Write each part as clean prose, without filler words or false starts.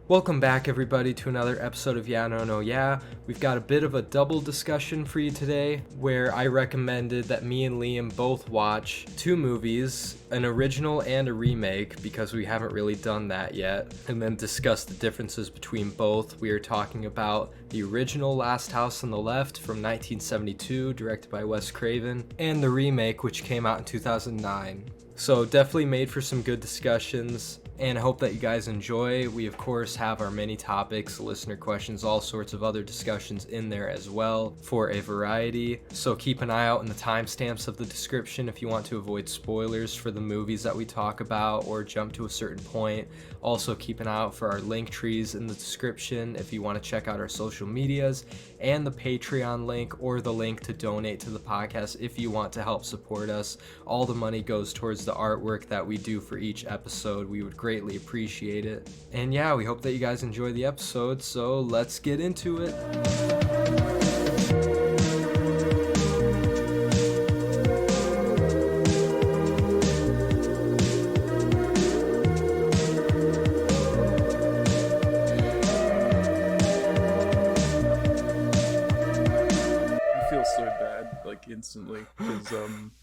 Welcome back, everybody, to another episode of Yeah No No Yeah. We've got a bit of a double discussion for you today, where I recommended that me and Liam both watch two movies, an original and a remake, because we haven't really done that yet, and then discuss the differences between both. We are talking about the original Last House on the Left from 1972, directed by Wes Craven, and the remake, which came out in 2009. So definitely made for some good discussions, and I hope that you guys enjoy. We, of course, have our mini topics, listener questions, all sorts of other discussions in there as well for a variety. So keep an eye out in the timestamps of the description if you want to avoid spoilers for the movies that we talk about or jump to a certain point. Also keep an eye out for our link trees in the description if you want to check out our social medias, and the Patreon link or the link to donate to the podcast if you want to help support us. All the money goes towards the artwork that we do for each episode. We would greatly appreciate it. And yeah, we hope that you guys enjoy the episode, so let's get into it. Instantly, because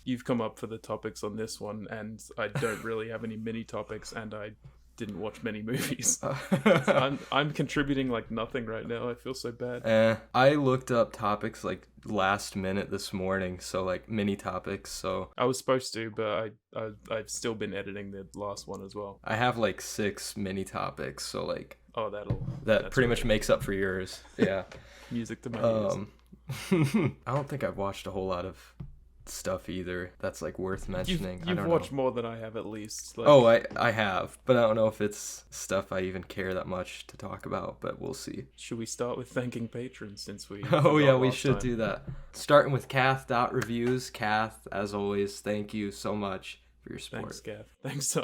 you've come up for the topics on this one, and I don't really have any mini topics, and I didn't watch many movies. So I'm contributing like nothing right now. I feel so bad. I looked up topics like last minute this morning, so like mini topics. So I was supposed to, but I've still been editing the last one as well. I have like 6 mini topics, so like that pretty much makes up for yours. Yeah. Music to my ears. I don't think I've watched a whole lot of stuff either that's like worth mentioning. You've watched more than I have, at least. I have, but I don't know if it's stuff I even care that much to talk about, but we'll see. Should we start with thanking patrons, since we we should do that. Starting with Kath.reviews. Kath, as always, thank you so much for your support. Thanks, Kath. Thanks,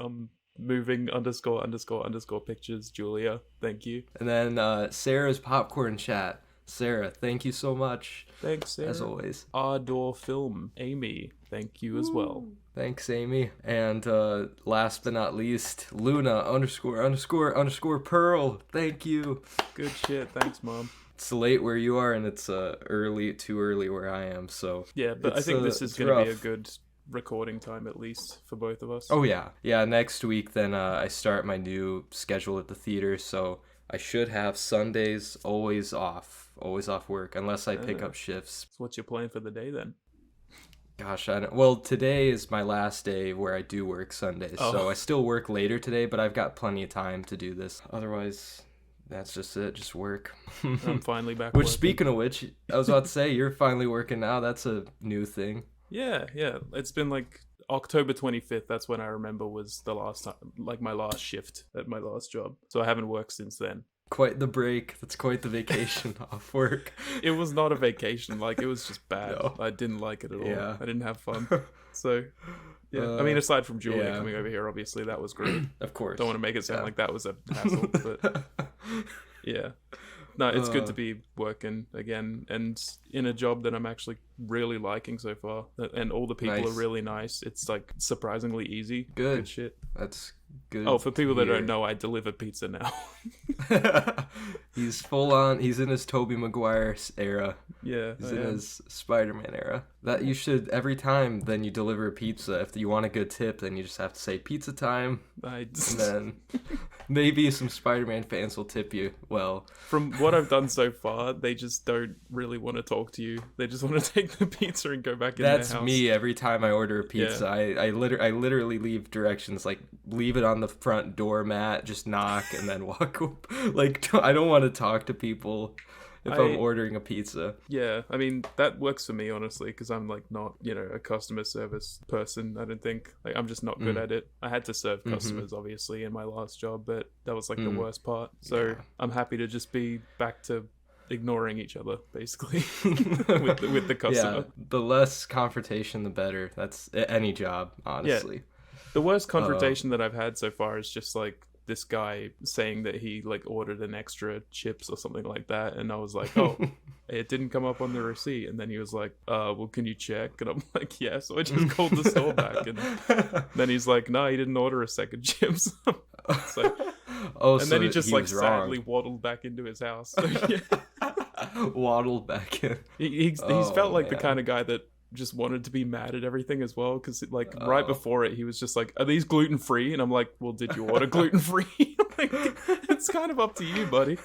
moving _ pictures, Julia. Thank you. And then Sarah's popcorn chat. Sarah, thank you so much. Thanks, Sarah. As always. Ardor Film. Amy, thank you as well. Thanks, Amy. And last but not least, Luna __ Pearl. Thank you. Good shit. Thanks, Mom. It's late where you are, and it's too early where I am. So yeah, but I think this is going to be a good recording time, at least for both of us. Oh yeah. Next week, then I start my new schedule at the theater, so I should have Sundays always off work, unless I pick up shifts. So what's your plan for the day then? Gosh, I don't. Well, today is my last day where I do work Sundays, so I still work later today, but I've got plenty of time to do this. Otherwise, that's just it, just work. I'm finally back. Speaking of which, I was about to say, you're finally working now. That's a new thing. Yeah. It's been like October 25th, that's when I remember was the last time, like my last shift at my last job. So I haven't worked since then. Quite the break. That's quite the vacation off work. It was not a vacation. Like, it was just bad. No. I didn't like it at all. Yeah. I didn't have fun. So, yeah. I mean, aside from Julia coming over here, obviously, that was great. Of course. Don't want to make it sound like that was a hassle, but yeah. No, it's good to be working again and in a job that I'm actually really liking so far. And all the people are really nice. It's like surprisingly easy. Good shit. That's good. Oh, for people that don't know, I deliver pizza now. He's full on. He's in his Tobey Maguire era. Yeah. He's in his Spider-Man era. That you should, every time then you deliver a pizza, if you want a good tip, then you just have to say pizza time. And then maybe some Spider-Man fans will tip you well. From what I've done so far, they just don't really want to talk to you. They just want to take the pizza and go back in their house. That's me every time I order a pizza. Yeah. I literally leave directions, like leave it on the front doormat, just knock, and then walk up. Like, I don't want to talk to people if I'm ordering a pizza. Yeah, I mean, that works for me, honestly, because I'm like not, a customer service person, I don't think. Like, I'm just not good at it. I had to serve customers, obviously, in my last job, but that was like the worst part. So I'm happy to just be back to ignoring each other, basically, with the customer. Yeah, the less confrontation, the better. That's any job, honestly. Yeah. The worst confrontation that I've had so far is just like this guy saying that he like ordered an extra chips or something like that, and I was like, oh, it didn't come up on the receipt, and then he was like, well, can you check? And I'm like, yeah. So I just called the store back, and then he's like, no, he didn't order a second chips. So Oh, And then so he just he like was sadly wrong. waddled back into his house. So, yeah. Waddled back in. He's Oh felt like the kind man. of guy that just wanted to be mad at everything as well, because like right Oh. before it he was just like, are these gluten free? And I'm like, well, did you order gluten free? Like, it's kind of up to you, buddy.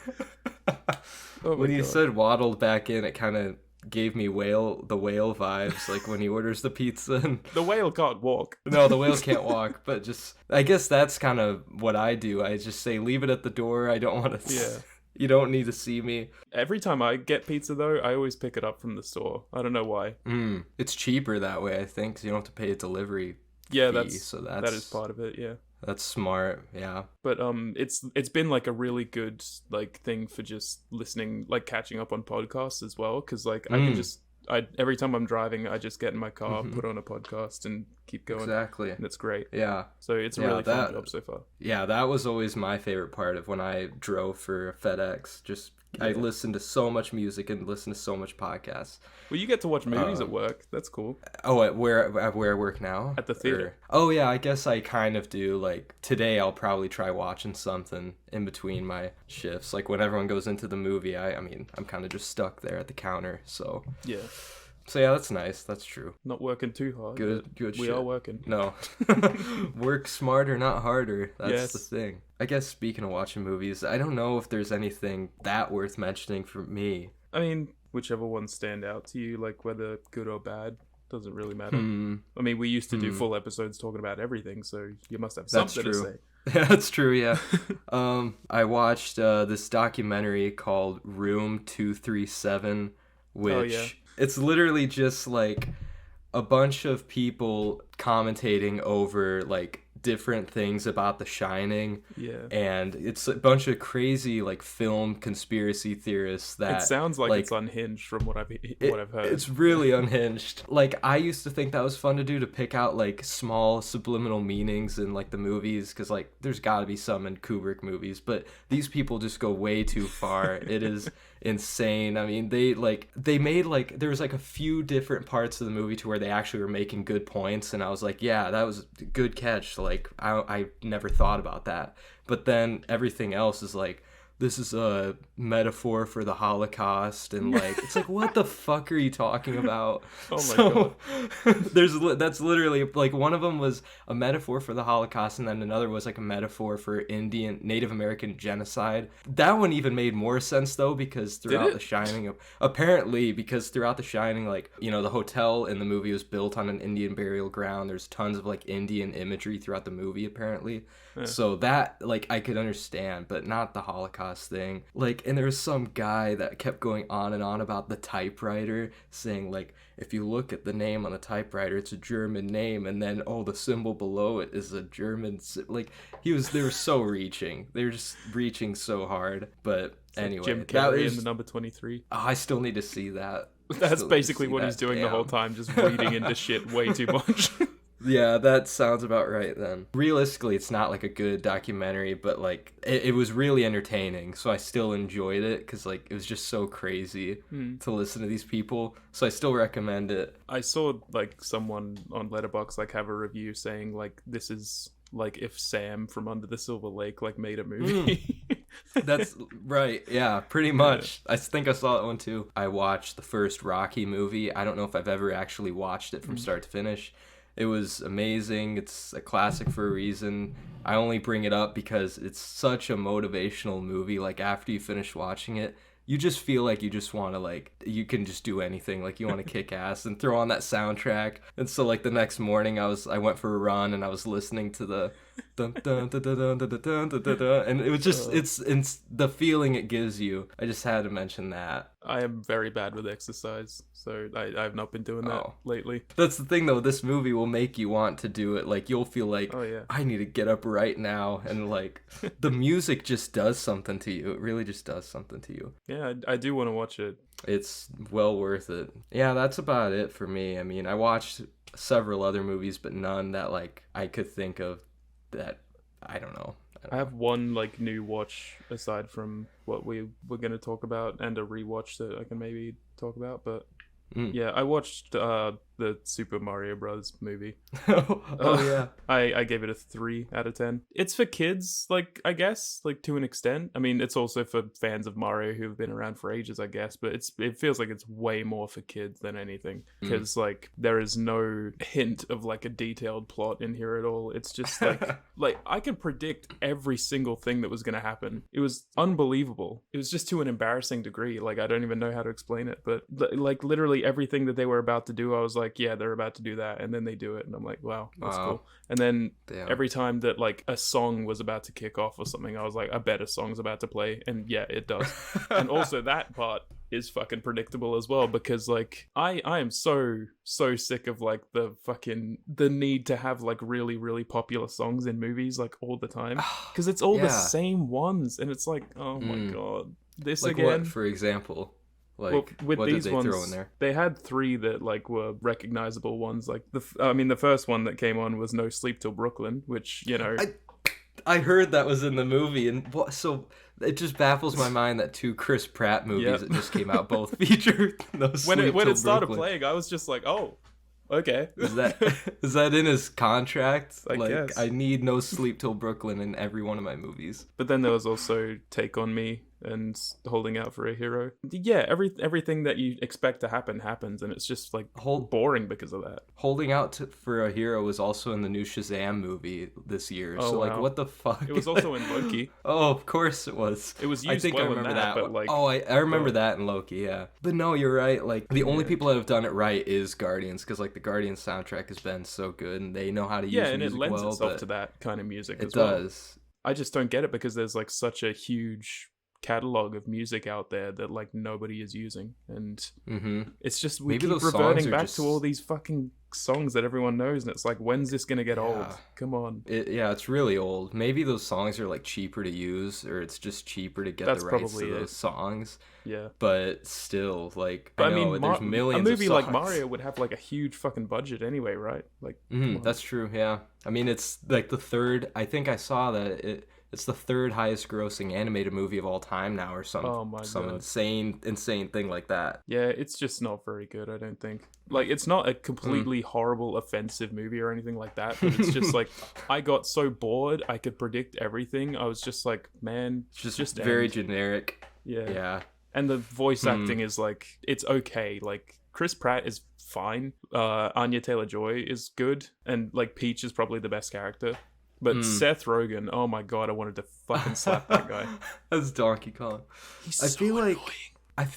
Oh my When you god. said waddled back in, it kind of gave me the whale vibes, like when he orders the pizza and The whale can't walk. no, the whale can't walk, but just I guess that's kind of what I do. I just say leave it at the door. I don't want to Yeah. you don't need to see me. Every time I get pizza though, I always pick it up from the store. I don't know why. It's cheaper that way, I think, 'cause you don't have to pay a delivery Yeah, fee, so that is part of it, yeah. that's smart. Yeah. But it's been like a really good like thing for just listening, like catching up on podcasts as well, because like I can just every time I'm driving, I just get in my car, put on a podcast, and keep going. Exactly. And it's great. Yeah. So it's a Yeah, really that- fun job so far. Yeah, that was always my favorite part of when I drove for FedEx. Just I Yeah. listened to so much music and listened to so much podcasts. Well, you get to watch movies at work. That's cool. Oh, at where I work now? At the theater. Oh yeah, I guess I kind of do. Like today, I'll probably try watching something in between my shifts. Like when everyone goes into the movie, I mean, I'm kind of just stuck there at the counter. So Yeah. yeah, that's nice. That's true. Not working too hard. Good We shit. are working. No. Work smarter, not harder. That's Yes. the thing. I guess speaking of watching movies, I don't know if there's anything that worth mentioning for me. I mean, whichever ones stand out to you, like whether good or bad, doesn't really matter. I mean, we used to do full episodes talking about everything, so you must have That's something to true. say. That's true, yeah. I watched this documentary called Room 237, which Oh, yeah. it's literally just like a bunch of people commentating over like different things about The Shining. Yeah. And it's a bunch of crazy like film conspiracy theorists that It sounds like it's unhinged from what I've heard. It's really unhinged. Like I used to think that was fun to do, to pick out like small subliminal meanings in like the movies, because like there's got to be some in Kubrick movies, but these people just go way too far. It is insane. I mean, they made like there was like a few different parts of the movie to where they actually were making good points, and I was like, yeah, that was a good catch. Like I never thought about that. But then everything else is like, this is a metaphor for the Holocaust, and like it's like, what the fuck are you talking about? Oh my god. That's literally like one of them was a metaphor for the Holocaust, and then another was like a metaphor for Native American genocide. That one even made more sense though, because throughout The Shining, apparently, because throughout The Shining, like, you know, the hotel in the movie was built on an Indian burial ground. There's tons of like Indian imagery throughout the movie apparently. Yeah. So that like I could understand, but not the Holocaust thing. Like, and there was some guy that kept going on and on about the typewriter, saying like, if you look at the name on the typewriter, it's a German name, and then the symbol below it is a German like they were so reaching. They were just reaching so hard. But anyway, Jim Carrey in the number 23. Oh, I still need to see that. That's basically what he's doing the whole time, just reading into shit way too much. Yeah, that sounds about right then. Realistically, it's not like a good documentary, but like it was really entertaining, so I still enjoyed it because like it was just so crazy to listen to these people. So I still recommend it. I saw like someone on Letterboxd like have a review saying like this is like if Sam from Under the Silver Lake like made a movie. That's right. Yeah, pretty much. Yeah. I think I saw that one too. I watched the first Rocky movie. I don't know if I've ever actually watched it from start to finish. It was amazing. It's a classic for a reason. I only bring it up because it's such a motivational movie. Like, after you finish watching it, you just feel like you just want to, like, you can just do anything. Like, you want to kick ass and throw on that soundtrack. And so, like, the next morning, I went for a run and I was listening to the dun, dun, dun, dun, dun, dun, dun, dun, dun, dun, and it was just, it's the feeling it gives you. I just had to mention that. I am very bad with exercise, so I have not been doing that lately. That's the thing, though. This movie will make you want to do it. Like, you'll feel like, I need to get up right now. And, like, the music just does something to you. It really just does something to you. Yeah, I do want to watch it. It's well worth it. Yeah, that's about it for me. I mean, I watched several other movies, but none that, like, I could think of that, I don't know. I have one like new watch aside from what we were going to talk about, and a rewatch that I can maybe talk about. But yeah, I watched the Super Mario Bros. Movie. Oh yeah. I gave it a 3 out of 10. It's for kids, like, I guess, like, to an extent. I mean, it's also for fans of Mario who've been around for ages, I guess, but it feels like it's way more for kids than anything, because like there is no hint of like a detailed plot in here at all. It's just like I could predict every single thing that was going to happen. It was unbelievable. It was just to an embarrassing degree. Like, I don't even know how to explain it, but like literally everything that they were about to do, I was like, yeah, they're about to do that, and then they do it, and I'm like, wow, that's cool. And then every time that like a song was about to kick off or something, I was like, I bet a song's about to play, and yeah, it does. And also that part is fucking predictable as well, because like I am so sick of like the need to have like really, really popular songs in movies like all the time, because it's all the same ones, and it's like, oh my god, this like again. What, for example? Like, well, with what these did they ones, throw in there? they had 3 that like were recognizable ones. Like the first one that came on was No Sleep Till Brooklyn, which, you know, I heard that was in the movie, and so it just baffles my mind that 2 Chris Pratt movies that just came out both featured No Sleep Till when it started Brooklyn. playing, I was just like, oh, okay. Is that in his contract? I guess. I need No Sleep Till Brooklyn in every one of my movies. But then there was also Take On Me and Holding Out for a Hero. Yeah, everything that you expect to happen happens, and it's just like boring because of that. Holding Out for a Hero was also in the new Shazam movie this year. So like, what the fuck? It was also in Loki. Oh, of course it was. It was used, I think, well, I remember that. But like, I remember that in Loki. Yeah, but no, you're right. Like, the only people that have done it right is Guardians, because like the Guardians soundtrack has been so good, and they know how to use music well. Yeah, and it lends itself to that kind of music as well. It does. I just don't get it, because there's like such a huge catalog of music out there that like nobody is using, and it's just we keep reverting back to all these fucking songs that everyone knows, and it's like, when's this gonna get old? Come on. It's really old. Maybe those songs are like cheaper to use, or it's just cheaper to get the rights to those songs. Yeah, but still, like, but I mean, there's millions. A movie of songs. like Mario would have like a huge fucking budget anyway, right? Like, that's true. Yeah, I mean, it's like the third. I think I saw that it's the 3rd highest grossing animated movie of all time now, or some insane thing like that. Yeah, it's just not very good, I don't think. Like, it's not a completely horrible, offensive movie or anything like that, but it's just like, I got so bored, I could predict everything. I was just like, man, just very generic. Yeah. And the voice acting is like, it's okay. Like, Chris Pratt is fine. Anya Taylor-Joy is good, and like Peach is probably the best character. But Seth Rogen, oh my god, I wanted to fucking slap that guy. That's Donkey Kong. I feel like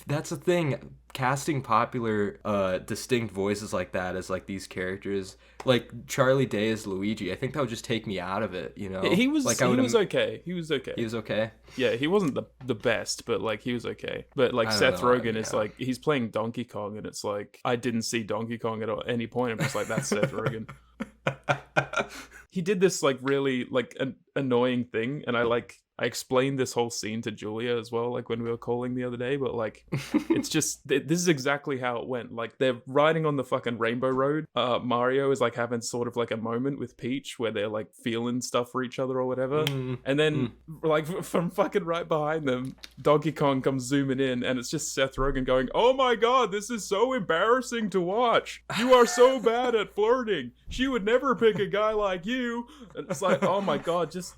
that's the thing. Casting popular, distinct voices like that as like these characters, like Charlie Day as Luigi, I think that would just take me out of it. You know, he was like, okay. He was okay. Yeah, he wasn't the best, but like he was okay. But like Seth Rogen is like, he's playing Donkey Kong, and it's like, I didn't see Donkey Kong at any point. I'm just like, that's Seth Rogen. He did this like really like an annoying thing, and I explained this whole scene to Julia as well, like when we were calling the other day, but like, it's just, this is exactly how it went. Like, they're riding on the fucking Rainbow Road. Mario is like having sort of like a moment with Peach where they're like feeling stuff for each other or whatever. And then like from fucking right behind them, Donkey Kong comes zooming in, and it's just Seth Rogen going, oh my god, this is so embarrassing to watch. You are so bad at flirting. She would never pick a guy like you. And it's like, oh my god, just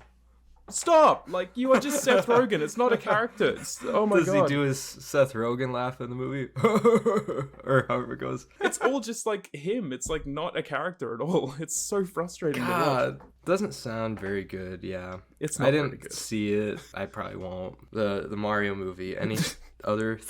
stop! Like, you are just Seth Rogen. It's not a character. Oh my god. Does he do his Seth Rogen laugh in the movie? Or however it goes. It's all just like him. It's like not a character at all. It's so frustrating to watch. Doesn't sound very good, yeah. It's not very good. I didn't see it. I probably won't. The Mario movie. Any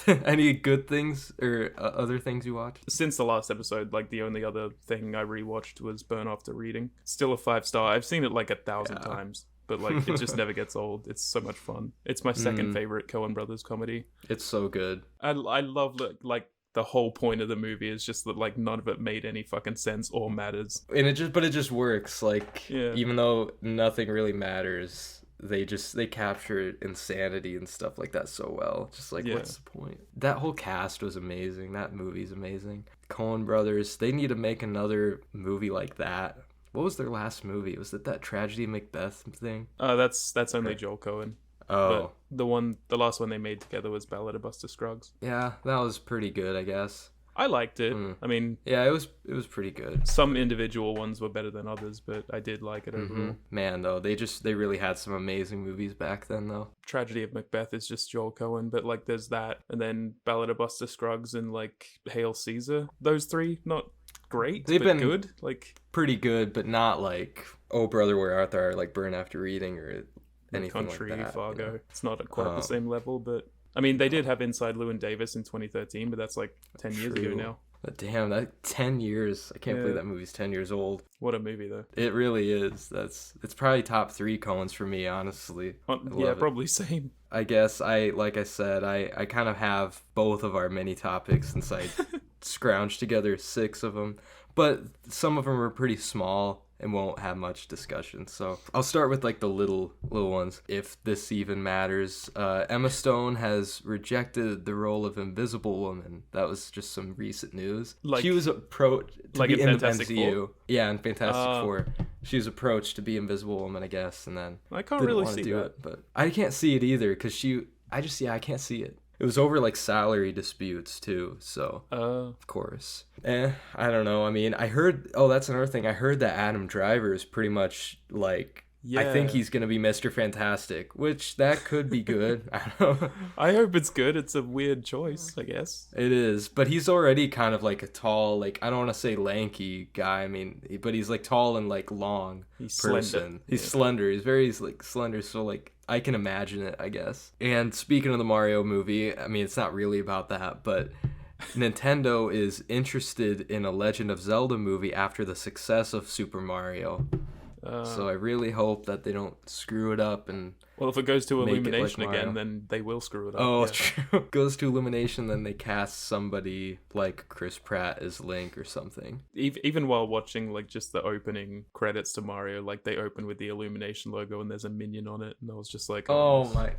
any good things or other things you watched? Since the last episode, like the only other thing I rewatched was Burn After Reading. Still a 5-star. I've seen it like 1,000 times. But like, it just never gets old. It's so much fun. It's my second favorite Coen Brothers comedy. It's so good. I love like the whole point of the movie is just that like none of it made any fucking sense or matters. And it just works. Like, even though nothing really matters, they capture insanity and stuff like that so well. Just like, what's the point? That whole cast was amazing. That movie's amazing. Coen Brothers, they need to make another movie like that. What was their last movie? Was it that Tragedy Macbeth thing? That's only Joel Coen. Oh. But the last one they made together was Ballad of Buster Scruggs. Yeah, that was pretty good, I guess. I liked it. I mean, yeah, it was pretty good. some individual ones were better than others, but I did like it overall. Man, though, they really had some amazing movies back then, though. Tragedy of Macbeth is just Joel Cohen, but like there's that, and then Ballad of Buster Scruggs and like Hail Caesar. Those three, not great, They've but been good. Like pretty good, but not like Oh Brother Where Art Thou, or like Burn After Reading or anything Country, like that. Fargo. You know? It's not at quite the same level, but I mean they did have Inside Llewyn Davis in 2013, but that's like 10 years ago True. now. But damn, that 10 years. I can't Yeah. believe that movie's 10 years old. What a movie though. It really is. It's probably top 3 Coens for me, honestly. Yeah, love it. probably same. I guess like I said, I kind of have both of our mini topics since I scrounged together 6 of them. But some of them are pretty small and won't have much discussion. So I'll start with like the little ones, if this even matters. Emma Stone has rejected the role of Invisible Woman. That was just some recent news. Like- she was approached to like be in in the Fantastic MCU. Four? Yeah, in Fantastic Four. She was approached to be Invisible Woman, I guess, and then I can't didn't really want to see do that. it. But I can't see it either because I can't see it. It was over like salary disputes too, so of course. I don't know. I mean, I heard. Oh, that's another thing. I heard that Adam Driver is pretty much like. I think Yeah. he's gonna be Mr. Fantastic, which that could be good. I don't know. I hope it's good. It's a weird choice, I guess. It is, but he's already kind of like a tall, like I don't want to say lanky guy. I mean, but he's like tall and like long. He's person. slender. He's slender. He's very like slender. So like I can imagine it, I guess. And speaking of the Mario movie, I mean, it's not really about that, but Nintendo is interested in a Legend of Zelda movie after the success of Super Mario. So I really hope that they don't screw it up and. Well, if it goes to Make it like Illumination Mario. again, then they will screw it up. Oh, yeah. it's true. Goes to Illumination, then they cast somebody like Chris Pratt as Link or something. Even while watching like just the opening credits to Mario, like they open with the Illumination logo and there's a minion on it, and I was just like, Oh my.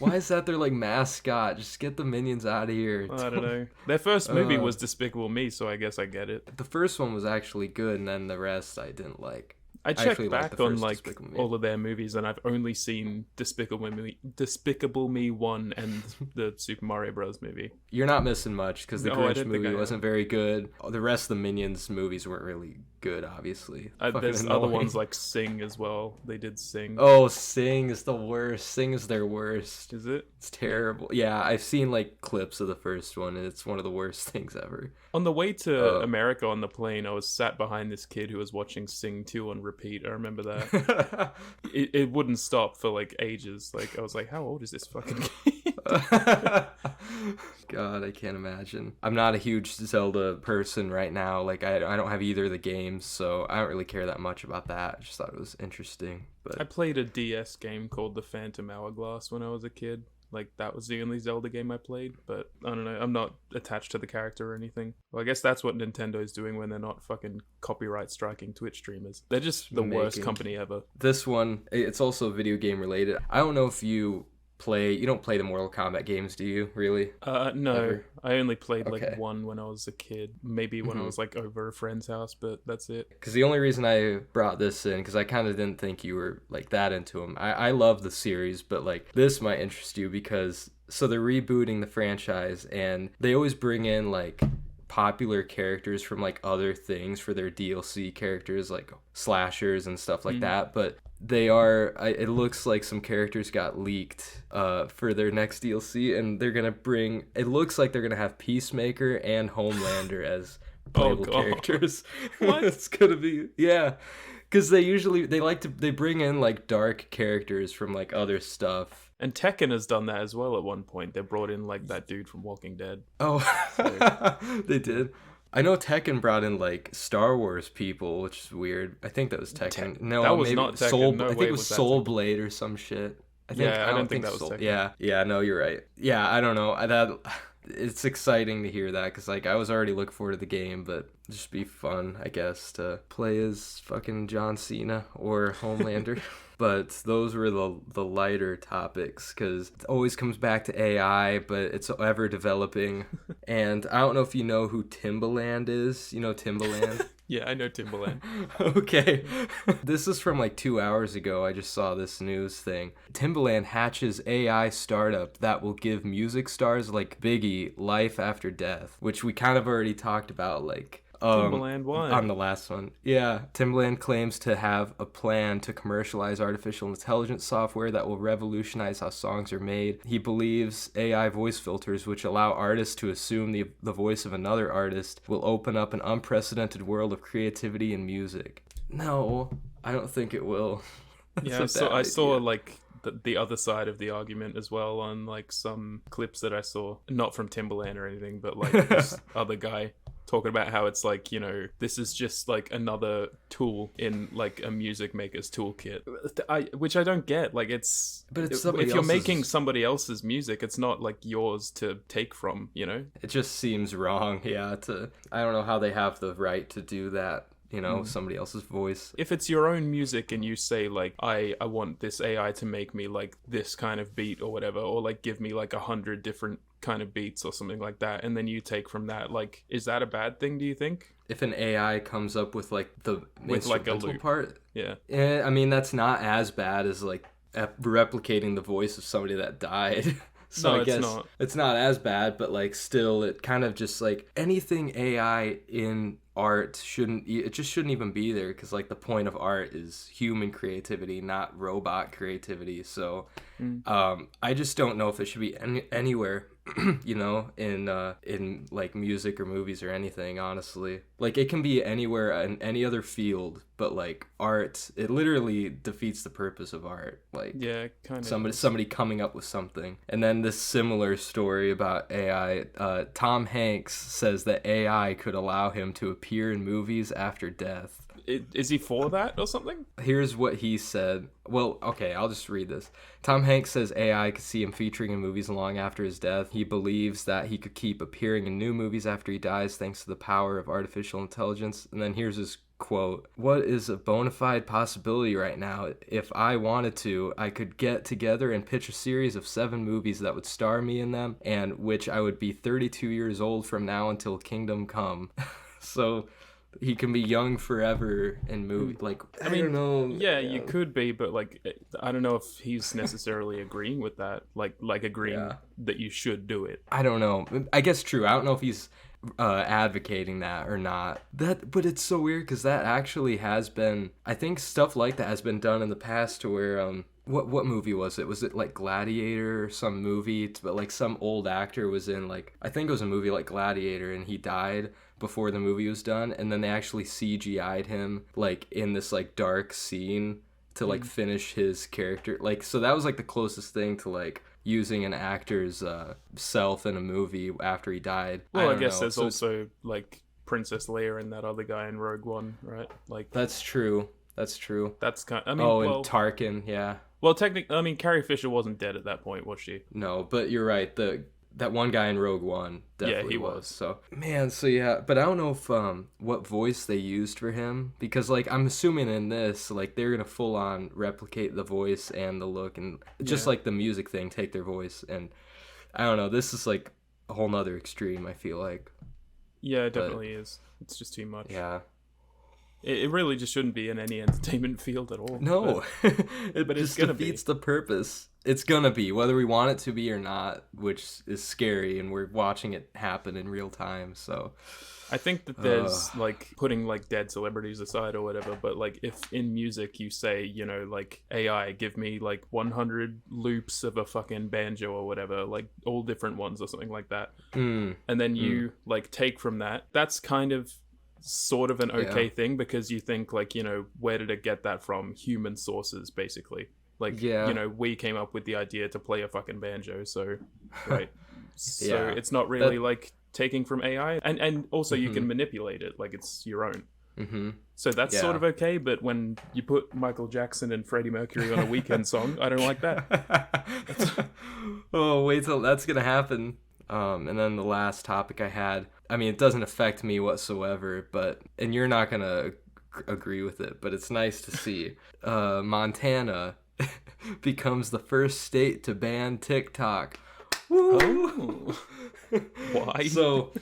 Why is that their like mascot? Just get the minions out of here. I don't know. Their first movie was Despicable Me, so I guess I get it. The first one was actually good, and then the rest I didn't like. I checked actually liked back the on first like Despicable Me. all of their movies, and I've only seen Despicable Me 1 and the Super Mario Bros. Movie. You're not missing much because the No, I Grinch didn't think movie I am. wasn't very good. The rest of the Minions movies weren't really good, obviously. Fucking There's other annoying. ones like Sing as well. They did Sing. Oh, Sing is the worst. Sing is their worst. Is it? It's terrible. Yeah, I've seen like clips of the first one, and it's one of the worst things ever. On the way to America on the plane, I was sat behind this kid who was watching Sing 2 on repeat. I remember that. it wouldn't stop for like ages. Like I was like, how old is this fucking kid? God, I can't imagine. I'm not a huge Zelda person right now. Like I don't have either of the games, so I don't really care that much about that. I just thought it was interesting. I But played a DS game called The Phantom Hourglass when I was a kid. Like that was the only Zelda game I played, but I don't know. I'm not attached to the character or anything. Well, I guess that's what Nintendo's doing when they're not fucking copyright striking Twitch streamers. They're just the worst Making- company ever. this one, it's also video game related. I don't know if you don't play the Mortal Kombat games, do you? Really? No, Ever? I only played like Okay. one when I was a kid. Maybe when I was like over a friend's house, but that's it. Because the only reason I brought this in, because I kind of didn't think you were like that into them. I love the series, but like this might interest you because so they're rebooting the franchise and they always bring in like popular characters from like other things for their DLC characters, like slashers and stuff like that. But they are, it looks like some characters got leaked for their next DLC, and they're gonna bring. It looks like they're gonna have Peacemaker and Homelander as playable God. characters. What? It's gonna be because they bring in like dark characters from like other stuff. And Tekken has done that as well at one point. They brought in like that dude from Walking Dead. Oh, they did. I know Tekken brought in like Star Wars people, which is weird. I think that was Tekken. No, That was maybe not Tekken. Soul. No I think way it was was that Soul Tekken. Blade or some shit. I don't think that was Tekken. Yeah. No, you're right. Yeah, I don't know. It's exciting to hear that because like I was already looking forward to the game, but it'd just be fun, I guess, to play as fucking John Cena or Homelander. But those were the lighter topics because it always comes back to AI, but it's ever developing. And I don't know if you know who Timbaland is. You know Timbaland? Yeah, I know Timbaland. Okay. This is from like 2 hours ago. I just saw this news thing. Timbaland hatches AI startup that will give music stars like Biggie life after death, which we kind of already talked about, like Timbaland on why? the last one. Yeah, Timbaland claims to have a plan to commercialize artificial intelligence software that will revolutionize how songs are made. He believes AI voice filters, which allow artists to assume the voice of another artist, will open up an unprecedented world of creativity in music. No, I don't think it will. That's Yeah, a bad I saw idea. like the other side of the argument as well on like some clips that I saw, not from Timbaland or anything, but like this other guy talking about how it's like, this is just like another tool in like a music maker's toolkit. Which I don't get. Like But it's somebody if you're making else's. somebody else's music, it's not like yours to take from, It just seems wrong. Yeah, I don't know how they have the right to do that. Somebody else's voice. If it's your own music and you say like I want this AI to make me like this kind of beat or whatever, or like give me like 100 different kind of beats or something like that, and then you take from that, like, is that a bad thing, do you think? If an AI comes up with like the With like a instrumental loop. part, Yeah. I mean that's not as bad as like replicating the voice of somebody that died. So No, I it's guess not. it's not as bad, but like still, it kind of just like anything AI in art it just shouldn't even be there, because like the point of art is human creativity, not robot creativity. So I just don't know if it should be anywhere, in like music or movies or anything. Honestly, like it can be anywhere in any other field, but like art, it literally defeats the purpose of art. Like Yeah, kind of somebody coming up with something. And then this similar story about AI. Tom Hanks says that AI could allow him to appear in movies after death. Is he for that or something? Here's what he said. Well, okay, I'll just read this. Tom Hanks says AI could see him featuring in movies long after his death. He believes that he could keep appearing in new movies after he dies thanks to the power of artificial intelligence. And then here's his quote: "What is a bona fide possibility right now? If I wanted to, I could get together and pitch a series of 7 movies that would star me in them, and which I would be 32 years old from now until Kingdom Come." So he can be young forever in movie. Like I mean, don't know. yeah, you could be, but like I don't know if he's necessarily agreeing with that, like agreeing Yeah. that you should do it. I don't know. I guess true. I don't know if he's advocating that or not. But it's so weird because that actually has been. I think stuff like that has been done in the past to where what movie was it? Was it like Gladiator or some movie? But like some old actor was in, like, I think it was a movie like Gladiator, and he died before the movie was done, and then they actually CGI'd him like in this like dark scene to like finish his character. Like, so that was like the closest thing to like using an actor's self in a movie after he died. Well, I don't guess know. there's So also like Princess Leia and that other guy in Rogue One, right? Like that's true. That's true. that's kind. I mean, Oh, and well, Tarkin, yeah. technically, I mean, Carrie Fisher wasn't dead at that point, was she? No, but you're right. That one guy in Rogue One Yeah, definitely he was. was. So man, so yeah, but I don't know if what voice they used for him, because like I'm assuming in this, like, they're gonna full on replicate the voice and the look, and just Yeah. like the music thing, take their voice. And I don't know, this is like a whole nother extreme, I feel like. Yeah, it But definitely is. It's just too much. yeah. It really just shouldn't be in any entertainment field at all. No, it but it's just gonna defeats the purpose. It's gonna be, whether we want it to be or not, which is scary, and we're watching it happen in real time. So I think that there's like putting like dead celebrities aside or whatever, but like if in music you say, like AI, give me like 100 loops of a fucking banjo or whatever, like all different ones or something like that, and then you like take from that, that's kind of sort of an okay thing, because you think like, where did it get that from? Human sources, basically. Like, we came up with the idea to play a fucking banjo, so right. So it's not really like taking from AI, and also you can manipulate it like it's your own. So that's sort of okay, but when you put Michael Jackson and Freddie Mercury on a Weekend song, I don't like that. Oh, wait till that's gonna happen. And then the last topic I had, I mean, it doesn't affect me whatsoever, and you're not gonna agree with it, but it's nice to see. Montana becomes the first state to ban TikTok. Woo! Oh, why? So,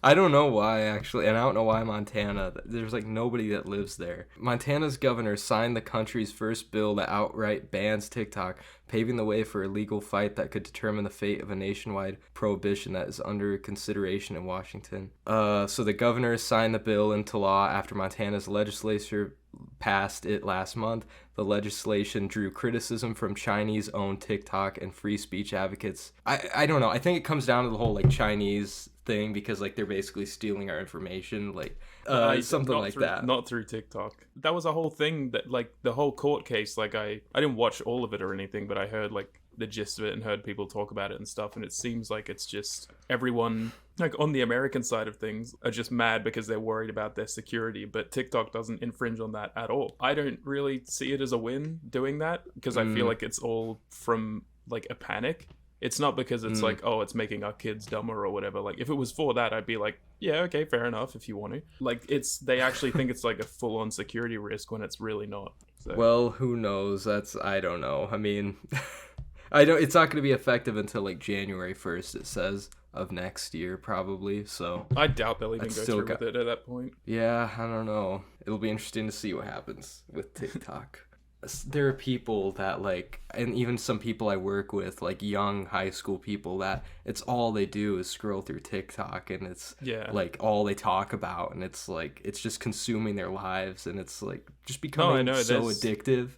I don't know why actually, and I don't know why Montana. There's like nobody that lives there. Montana's governor signed the country's first bill that outright bans TikTok, paving the way for a legal fight that could determine the fate of a nationwide prohibition that is under consideration in Washington. So the governor signed the bill into law after Montana's legislature passed it last month. The legislation drew criticism from Chinese-owned TikTok and free speech advocates. I don't know. I think it comes down to the whole like Chinese thing because like they're basically stealing our information, like something like that. Not through TikTok. That was a whole thing that like the whole court case. Like I didn't watch all of it or anything, but I heard like the gist of it and heard people talk about it and stuff. And it seems like it's just everyone like on the American side of things are just mad because they're worried about their security, but TikTok doesn't infringe on that at all. I don't really see it as a win doing that because I feel like it's all from like a panic. It's not because it's like, oh, it's making our kids dumber or whatever. Like if it was for that, I'd be like, yeah, okay, fair enough if you want to. Like they actually think it's like a full-on security risk when it's really not. So. Well, who knows? I don't know. I mean, it's not going to be effective until like January 1st, it says, of next year probably. So I doubt they'll even go through with it at that point. Yeah, I don't know. It'll be interesting to see what happens with TikTok. There are people that like, and even some people I work with, like young high school people, that it's all they do is scroll through TikTok, and it's like all they talk about, and it's like it's just consuming their lives, and it's like just becoming so addictive.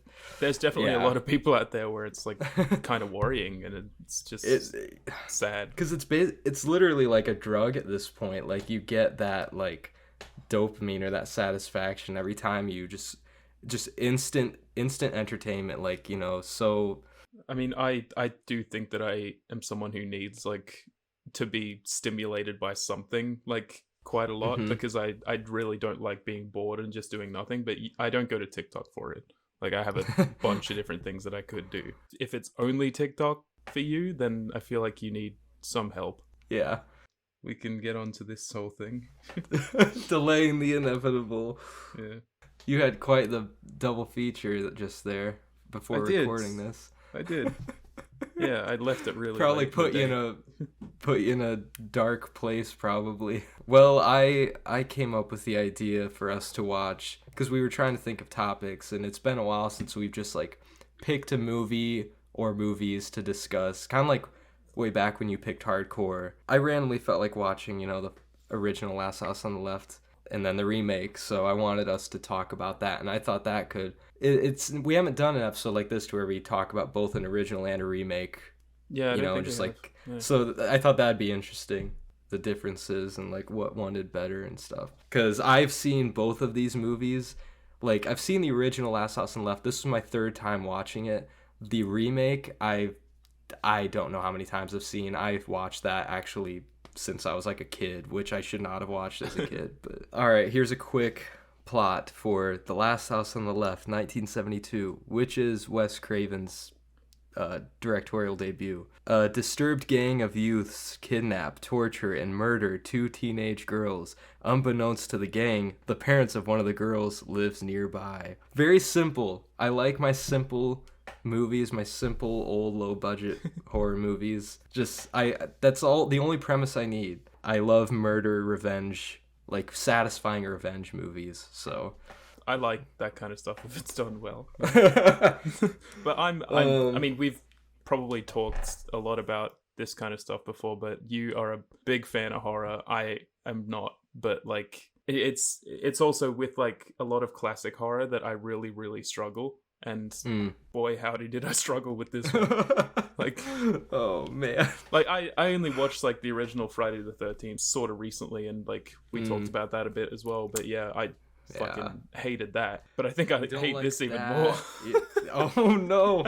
There's definitely a lot of people out there where it's like kind of worrying, and it's just sad because it's literally like a drug at this point. Like you get that like dopamine or that satisfaction every time you just instant entertainment, like, you know. So I mean, I do think that I am someone who needs like to be stimulated by something like quite a lot because I really don't like being bored and just doing nothing, but I don't go to TikTok for it. Like I have a bunch of different things that I could do. If it's only TikTok for you, then I feel like you need some help. Yeah. We can get onto this whole thing. Delaying the inevitable. Yeah. You had quite the double feature just there before recording this. I did. Yeah, I left it really probably late put you in a dark place probably. Well, I came up with the idea for us to watch because we were trying to think of topics, and it's been a while since we've just like picked a movie or movies to discuss. Kind of like way back when you picked Hardcore. I randomly felt like watching, you know, the original Last House on the Left and then the remake, so I wanted us to talk about that, and I thought that could we haven't done an episode like this to where we talk about both an original and a remake. Yeah, you know, just like so I thought that'd be interesting, the differences and like what one did better and stuff, because I've seen both of these movies. Like I've seen the original Last House on the Left. This was my third time watching it. The remake I don't know how many times I've seen. I've watched that actually since I was like a kid, which I should not have watched as a kid. But all right, here's a quick plot for The Last House on the Left, 1972, which is Wes Craven's directorial debut. A disturbed gang of youths kidnap, torture, and murder two teenage girls. Unbeknownst to the gang, the parents of one of the girls lives nearby. Very simple. I like my simple movies, my simple old low budget horror movies. That's all, the only premise I need. I love murder, revenge, like satisfying revenge movies. So I like that kind of stuff if it's done well. But I mean, we've probably talked a lot about this kind of stuff before, but you are a big fan of horror. I am not, but like it's also with like a lot of classic horror that I really, really struggle. And boy, howdy did I struggle with this one. Like, oh man, like I only watched like the original Friday the 13th sort of recently, and like we talked about that a bit as well. But yeah, I fucking hated that. But I think I hate like this even more. Oh no,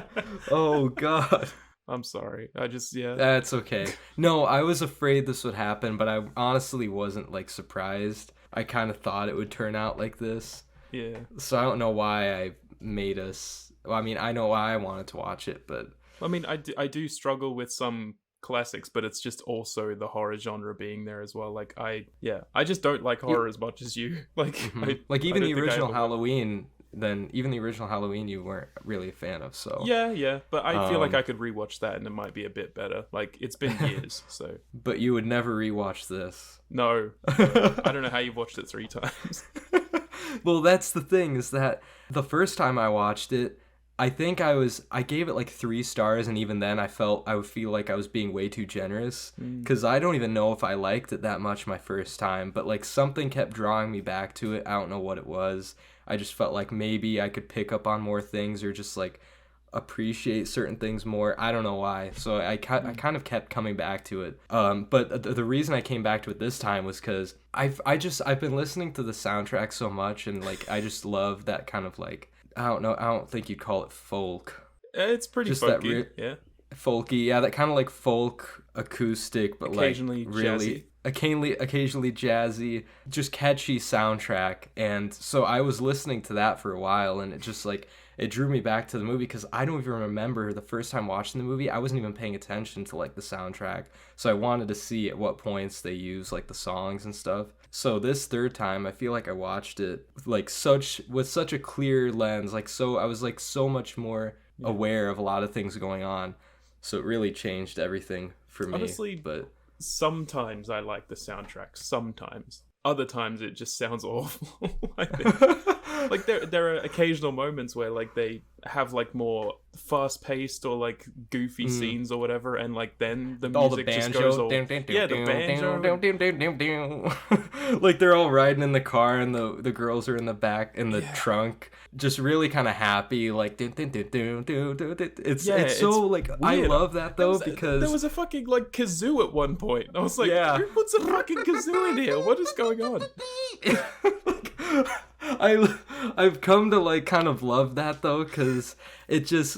oh god. I'm sorry. That's okay. No, I was afraid this would happen, but I honestly wasn't like surprised. I kind of thought it would turn out like this. Yeah. So I don't know why I made us. Well, I mean, I know why I wanted to watch it, but I mean, I do struggle with some classics, but it's just also the horror genre being there as well. Like I just don't like horror as much as you. Like like even the original Halloween then even the original Halloween you weren't really a fan of. So Yeah, but I feel like I could rewatch that and it might be a bit better. Like, it's been years, so. But you would never rewatch this. No. I don't know how you've watched it 3 times. Well, that's the thing, is that the first time I watched it, I think I gave it like 3 stars, and even then I would feel like I was being way too generous, because I don't even know if I liked it that much my first time, but like something kept drawing me back to it. I don't know what it was. I just felt like maybe I could pick up on more things, or just like appreciate certain things more. I don't know why. So I kind of kept coming back to it. But the reason I came back to it this time was because I've been listening to the soundtrack so much, and like I just love that kind of like, I don't know, I don't think you'd call it folk. It's pretty Just funky, yeah. Folky, yeah, that kind of like folk acoustic, but Occasionally like really occasionally jazzy, just catchy soundtrack. And so I was listening to that for a while, and it just like, it drew me back to the movie, because I don't even remember the first time watching the movie. I wasn't even paying attention to like the soundtrack, so I wanted to see at what points they use like the songs and stuff. So this third time, I feel like I watched it like with such a clear lens, like, so I was like so much more aware of a lot of things going on, so it really changed everything for me. Honestly, but sometimes I like the soundtrack, sometimes. Other times it just sounds awful. I think. Like, there are occasional moments where like they have like more fast paced or like goofy scenes or whatever, and like then the music just goes all, yeah, the banjo. Like they're all riding in the car, and the girls are in the back in the trunk, just really kind of happy, like it's so like weird. I love that though, because there was a fucking like kazoo at one point. I was like, who puts a fucking kazoo in here? What is going on? I've come to like kind of love that though, because it just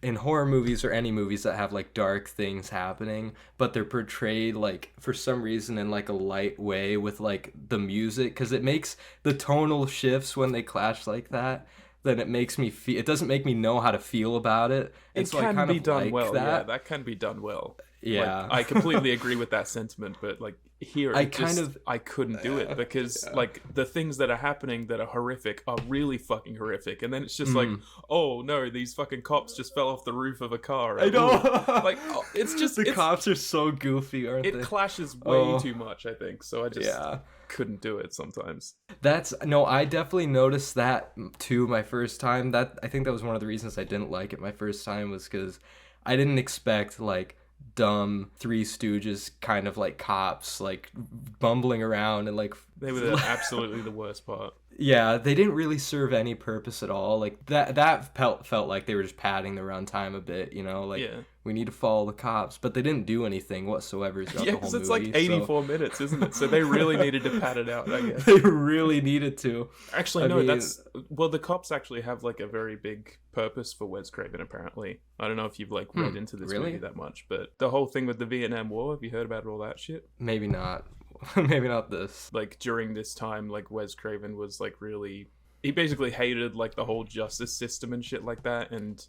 in horror movies or any movies that have like dark things happening, but they're portrayed like for some reason in like a light way with like the music, because it makes the tonal shifts when they clash like that. Then it makes me feel. It doesn't make me know how to feel about it. And so can be done well. That. Yeah, that can be done well. Yeah, like, I completely agree with that sentiment, but like here, I couldn't do it, because like the things that are happening that are horrific are really fucking horrific, and then it's just like, oh no, these fucking cops just fell off the roof of a car. I know, like it's just the cops are so goofy, aren't they? It clashes way too much, I think. So I just couldn't do it sometimes. I definitely noticed that too my first time. I think that was one of the reasons I didn't like it my first time, was because I didn't expect like dumb Three Stooges kind of like cops like bumbling around, and like they were absolutely the worst part. Yeah, they didn't really serve any purpose at all. Like that felt like they were just padding the runtime a bit, you know, like we need to follow the cops, but they didn't do anything whatsoever throughout the whole movie. Yeah, because it's like 84 minutes, isn't it? So they really needed to pad it out, I guess. They really needed to. Actually, the cops actually have like a very big purpose for Wes Craven, apparently. I don't know if you've like read into this movie that much, but the whole thing with the Vietnam War, have you heard about all that shit? Maybe not. Maybe not this. Like during this time, like Wes Craven was like really, he basically hated like the whole justice system and shit like that, and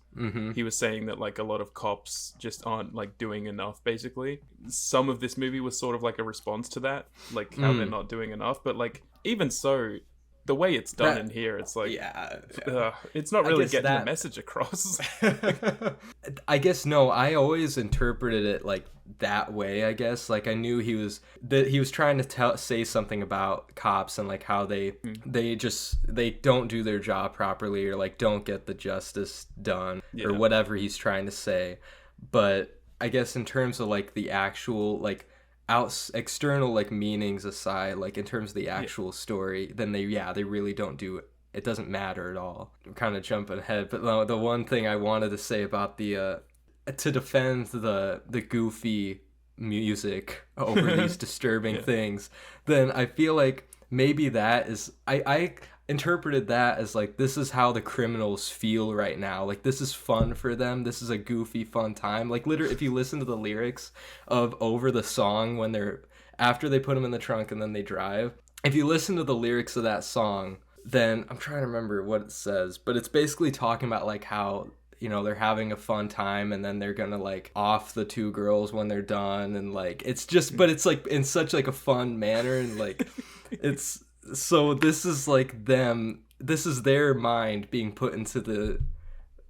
he was saying that like a lot of cops just aren't like doing enough. Basically, some of this movie was sort of like a response to that, like how they're not doing enough. But like even so, the way it's done in here, it's like it's not really getting the message across. I guess I always interpreted it like that way. I guess like I knew he was trying to say something about cops and like how they don't do their job properly, or like don't get the justice done, or whatever he's trying to say. But I guess in terms of like the actual like external like meanings aside, like in terms of the actual story, then they really don't do it. It doesn't matter at all. I'm kind of jumping ahead, but the one thing I wanted to say about the to defend the goofy music over these disturbing things, then I feel like maybe that is I interpreted that as like, this is how the criminals feel right now. Like, this is fun for them. This is a goofy, fun time. Like, literally, if you listen to the lyrics of Over the Song when after they put them in the trunk and then they drive, if you listen to the lyrics of that song, then I'm trying to remember what it says, but it's basically talking about like how, you know, they're having a fun time and then they're gonna like off the 2 girls when they're done, and like it's just, but it's like in such like a fun manner, and like it's so this is like them this is their mind being put into the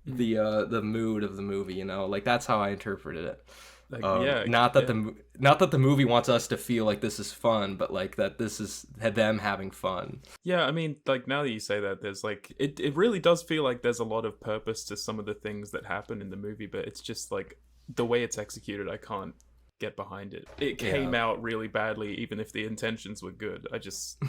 mood of the movie, you know, like that's how I interpreted it. Like, yeah, Not that yeah. not that the movie wants us to feel like this is fun, but like that this is them having fun. Yeah, I mean, like, now that you say that, there's like, it really does feel like there's a lot of purpose to some of the things that happen in the movie, but it's just like the way it's executed, I can't get behind it. It came out really badly, even if the intentions were good. I just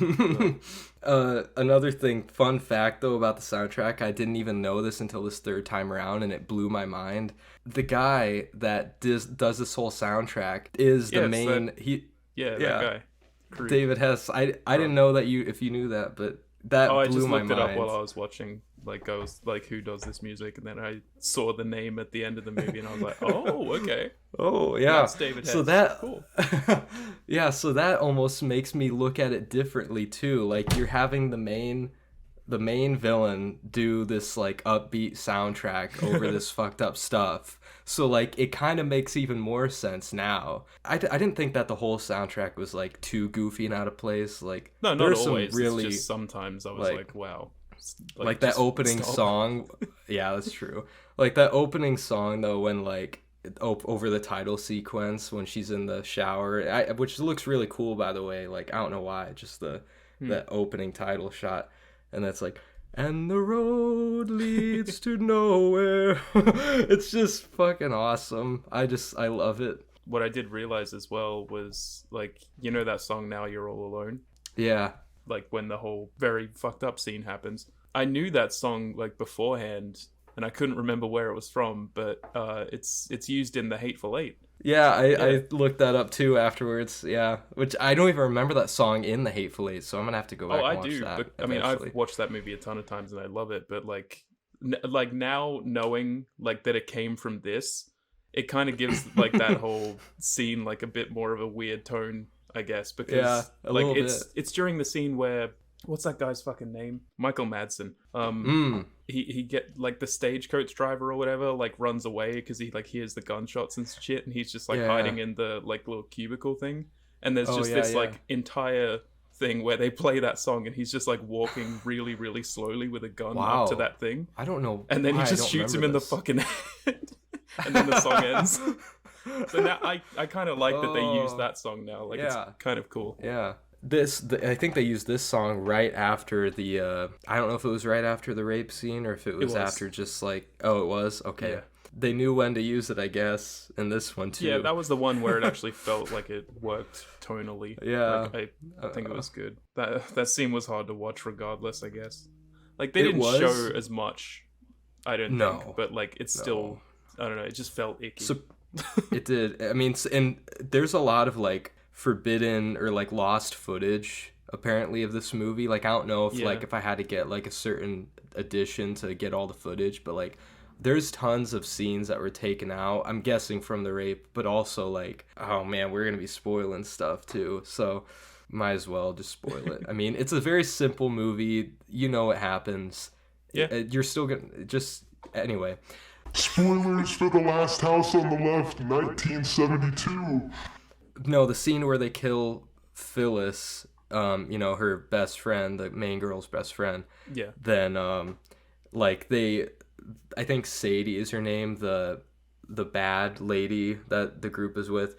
Another thing, fun fact though about the soundtrack, I didn't even know this until this third time around, and it blew my mind. The guy that does this whole soundtrack is the main. That guy. Creed. David Hess. I didn't know that if you knew that, but that I blew just my looked mind. it up while I was watching. Like, I was like, who does this music? And then I saw the name at the end of the movie, and I was like, oh, okay. Oh yeah, that's David Hess. So that cool. Yeah, so that almost makes me look at it differently too. Like, you're having the main villain do this like upbeat soundtrack over this fucked up stuff. So like it kind of makes even more sense now. I didn't think that the whole soundtrack was like too goofy and out of place. Like, No, not always. Really, it's just sometimes I was like wow. Like that opening song. Yeah, that's true. Like that opening song though, when like over the title sequence when she's in the shower, which looks really cool by the way. Like, I don't know why, just that opening title shot, and that's like, and the road leads to nowhere. It's just fucking awesome. I love it. What I did realize as well was, like, you know that song Now You're All Alone? Yeah. Like when the whole very fucked up scene happens. I knew that song like beforehand, and I couldn't remember where it was from, but it's used in The Hateful Eight. Yeah, I looked that up too afterwards. Yeah, which I don't even remember that song in The Hateful Eight, so I'm gonna have to go back. And watch that. But I mean, I've watched that movie a ton of times and I love it. But like now knowing like that it came from this, it kind of gives like that whole scene like a bit more of a weird tone, I guess, because like it's during the scene where, what's that guy's fucking name? Michael Madsen. He get like the stagecoach driver or whatever like runs away because he like hears the gunshots and shit, and he's just like hiding in the like little cubicle thing, and there's like entire thing where they play that song and he's just like walking really really slowly with a gun up to that thing. I don't know. And then he just shoots him in the fucking head, and then the song ends. So now I kind of like that they use that song now. Like, it's kind of cool. Yeah. I think they used this song right after the I don't know if it was right after the rape scene or if it was after just like, it was? Okay. Yeah. They knew when to use it, I guess, in this one too. Yeah, that was the one where it actually felt like it worked tonally. Yeah. Like, I think it was good. That scene was hard to watch regardless, I guess. Like, they didn't show as much, I don't think, but like it's still, I don't know, it just felt icky. So, it did. I mean, and there's a lot of like forbidden or like lost footage apparently of this movie. Like, I don't know if like if I had to get like a certain edition to get all the footage, but like there's tons of scenes that were taken out, I'm guessing from the rape, but also like, oh man, we're gonna be spoiling stuff too, so might as well just spoil it. I mean, it's a very simple movie, you know what happens. You're still gonna just anyway. Spoilers for The Last House on the Left, 1972. No, the scene where they kill Phyllis, her best friend, the main girl's best friend. Yeah. Then, I think Sadie is her name, the bad lady that the group is with.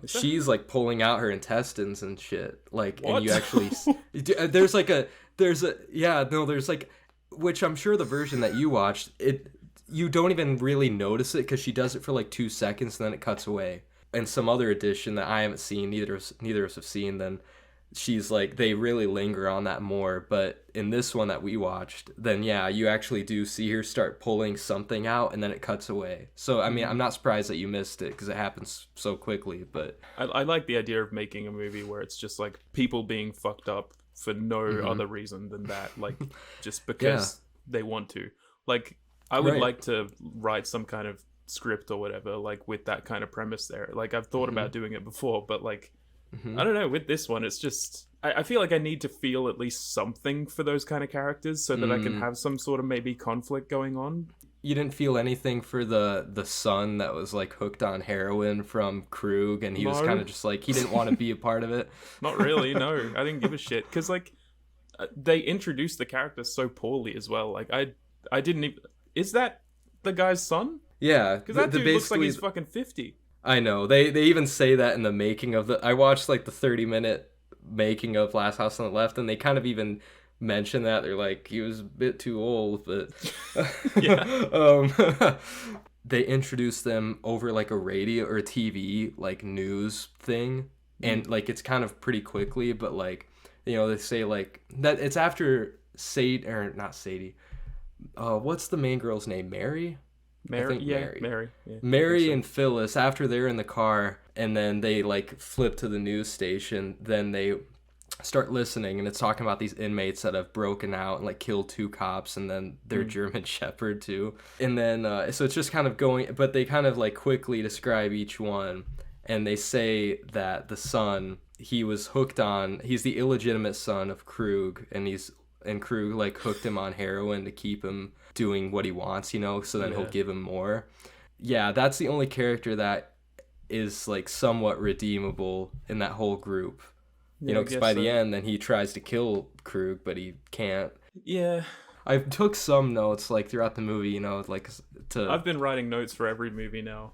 She's like pulling out her intestines and shit. Like, what? And you actually, there's like, which I'm sure the version that you watched, you don't even really notice it because she does it for like 2 seconds and then it cuts away. And some other edition that I haven't seen, neither of us have seen, then she's like, they really linger on that more. But in this one that we watched, then you actually do see her start pulling something out and then it cuts away. So I mean, I'm not surprised that you missed it because it happens so quickly. But I like the idea of making a movie where it's just like people being fucked up for no other reason than that, like just because they want to. Like, I would like to write some kind of script or whatever, like with that kind of premise there. Like, I've thought about doing it before, but like, I don't know, with this one, it's just, I feel like I need to feel at least something for those kind of characters so that I can have some sort of maybe conflict going on. You didn't feel anything for the son that was like hooked on heroin from Krug, and he was kind of just like, he didn't want to be a part of it? Not really, no. I didn't give a shit, because like, they introduced the character so poorly as well. Like I didn't even. Is that the guy's son? Yeah, Because that dude looks like he's fucking 50. I know. They even say that in the making of the. I watched like the 30-minute making of Last House on the Left, and they kind of even mention that they're like he was a bit too old, but they introduced them over like a radio or a TV like news thing, and like it's kind of pretty quickly, but like they say like that it's after Sadie or not Sadie. What's the main girl's name? Mary. Mary. Mary and Phyllis, after they're in the car and then they like flip to the news station, then they start listening and it's talking about these inmates that have broken out and like killed 2 cops and then their German Shepherd too. And then so it's just kind of going, but they kind of like quickly describe each one, and they say that the son, he's the illegitimate son of Krug, and Krug like hooked him on heroin to keep him doing what he wants, so then he'll give him more. Yeah, that's the only character that is like somewhat redeemable in that whole group. Because by the end, then he tries to kill Krug, but he can't. Yeah. I took some notes like throughout the movie, like to. I've been writing notes for every movie now.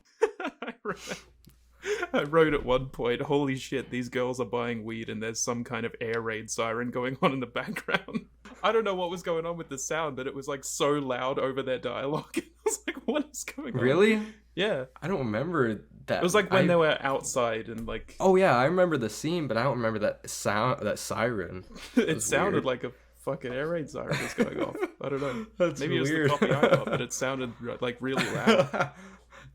I wrote at one point, holy shit, these girls are buying weed and there's some kind of air raid siren going on in the background. I don't know what was going on with the sound, but it was like so loud over their dialogue. I was like, what is going on? Really? Yeah. I don't remember that. It was like when they were outside and like... Oh yeah, I remember the scene, but I don't remember that sound, that siren. It sounded like a fucking air raid siren was going off. I don't know. That's Maybe weird. it was the copy I got, but it sounded like really loud.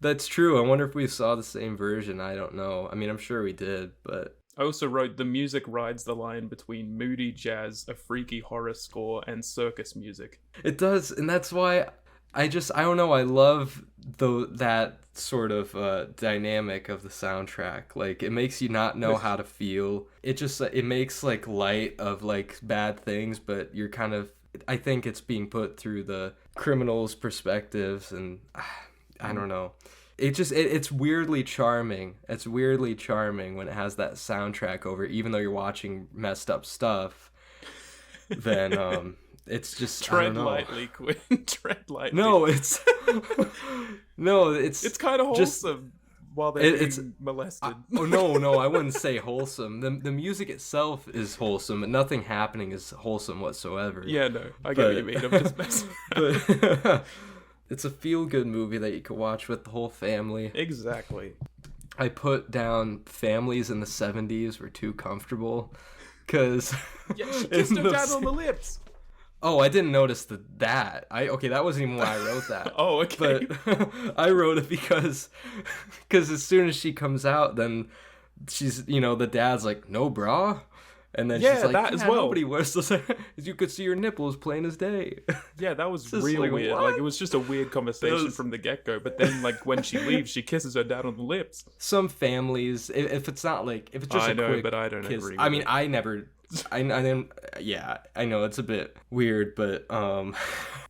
That's true. I wonder if we saw the same version. I don't know. I mean, I'm sure we did, but... I also wrote, the music rides the line between moody jazz, a freaky horror score, and circus music. It does, and that's why I don't know, I love that sort of dynamic of the soundtrack. Like, it makes you not know how to feel. It makes, like, light of, like, bad things, but you're kind of... I think it's being put through the criminal's perspectives, and... I don't know. It's weirdly charming. It's weirdly charming when it has that soundtrack over, even though you're watching messed up stuff. Then it's just tread lightly, Quinn. Tread lightly. No, it's it's kind of wholesome while they're being molested. No, I wouldn't say wholesome. The music itself is wholesome, and nothing happening is wholesome whatsoever. Yeah, no, I get what you mean. I'm just messing. But it's a feel-good movie that you could watch with the whole family. Exactly. I put down families in the 70s were too comfortable, because... Yeah, she kissed her dad on the lips. Oh, I didn't notice that. That wasn't even why I wrote that. Oh, okay. But I wrote it because as soon as she comes out, then she's, the dad's like, no bra? And then she's like, that as well. Nobody wears this. You could see your nipples plain as day. Yeah, that was real weird. What? Like, it was just a weird conversation from the get-go. But then, like, when she leaves, she kisses her dad on the lips. Some families, if it's not like, if it's just a quick but I don't kiss. agree. I mean, I never. I didn't. Yeah, I know it's a bit weird, but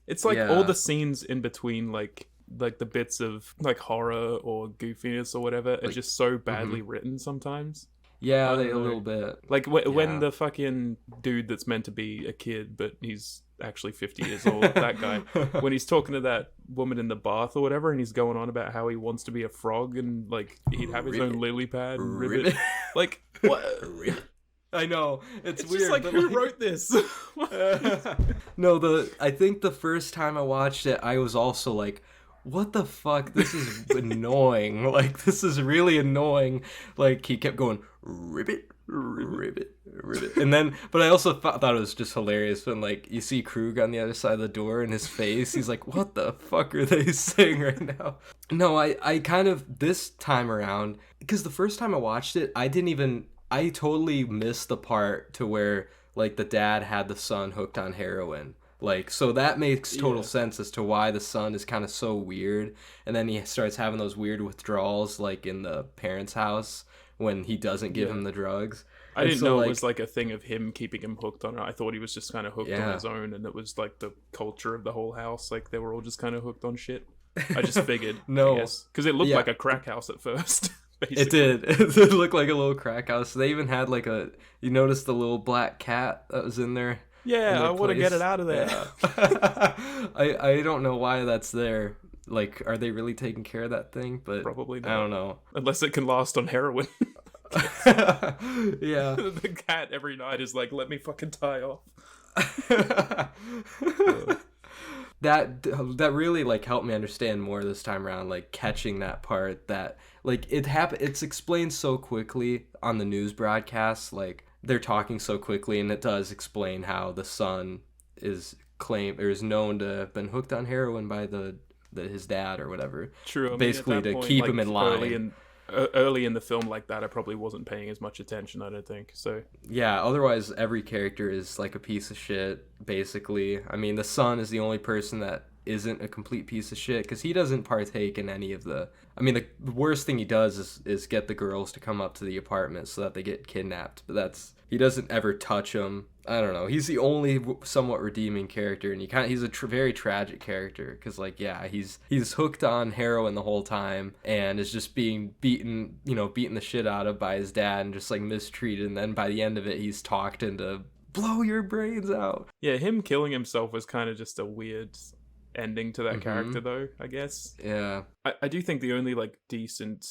it's like all the scenes in between, like the bits of like horror or goofiness or whatever, are just so badly written sometimes. Yeah, a little bit. Like when the fucking dude that's meant to be a kid, but he's actually 50 years old, that guy, when he's talking to that woman in the bath or whatever, and he's going on about how he wants to be a frog and like he'd have his own lily pad and ribbit. Like, what? I know, it's weird. Just like, who wrote this? No, I think the first time I watched it, I was also like, what the fuck? This is annoying. Like, this is really annoying. Like, he kept going, ribbit, ribbit, ribbit. And then, but I also thought it was just hilarious when, like, you see Krug on the other side of the door and his face. He's like, what the fuck are they saying right now? No, I kind of, this time around, because the first time I watched it, I totally missed the part to where, like, the dad had the son hooked on heroin. Like, so that makes total sense as to why the son is kind of so weird. And then he starts having those weird withdrawals, like, in the parents' house when he doesn't give him the drugs. I didn't know it was, like, a thing of him keeping him hooked on it. I thought he was just kind of hooked on his own, and it was, like, the culture of the whole house. Like, they were all just kind of hooked on shit. I just figured. No. Because it looked like a crack house at first. Basically. It did. It did look like a little crack house. They even had, like, you noticed the little black cat that was in there? Yeah, I want to get it place. out of there. Yeah. I don't know why that's there. Like, are they really taking care of that thing? But Probably not. I don't know. Unless it can last on heroin. Yeah. The cat every night is like, let me fucking tie off. That really like helped me understand more this time around, like catching that part that like it's explained so quickly on the news broadcasts, like they're talking so quickly, and it does explain how the son is known to have been hooked on heroin by his dad or whatever. True. I mean, basically at that to point, keep like, him in line. early in the film like that, I probably wasn't paying as much attention, I don't think. So Yeah, otherwise every character is like a piece of shit, basically. I mean, the son is the only person that isn't a complete piece of shit because he doesn't partake in any of the... I mean, the worst thing he does is get the girls to come up to the apartment so that they get kidnapped, but he doesn't ever touch them. I don't know. He's the only somewhat redeeming character, and he's a very tragic character because, like, yeah, he's hooked on heroin the whole time and is just being beaten the shit out of by his dad and just like mistreated, and then by the end of it, he's talked into blow your brains out. yeah, him killing himself was kind of just a weird ending to that character, though, I guess. Yeah, I do think the only like decent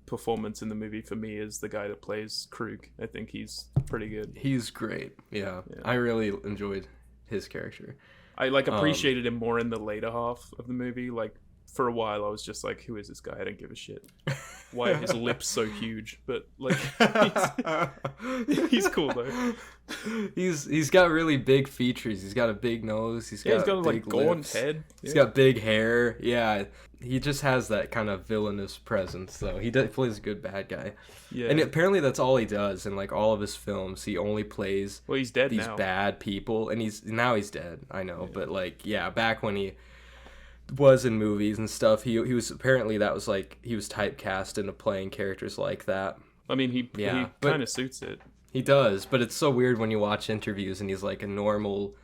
performance in the movie for me is the guy that plays Krug. I think he's pretty good. he's great. Yeah. I really enjoyed his character. I like appreciated him more in the later half of the movie. Like for a while I was just like, who is this guy? I don't give a shit. Why are his lips so huge? But like he's cool though. He's got really big features. He's got a big nose. He's got a like big gaunt lips. head. He's got big hair. Yeah, he just has that kind of villainous presence, though. He plays a good bad guy. Yeah. And apparently that's all he does in like all of his films. He only plays he's dead these now. bad people, and he's dead. I know, but like back when he was in movies and stuff, he was apparently he was typecast into playing characters like that. I mean, he kind of suits it. He does, but it's so weird when you watch interviews and he's like a normal,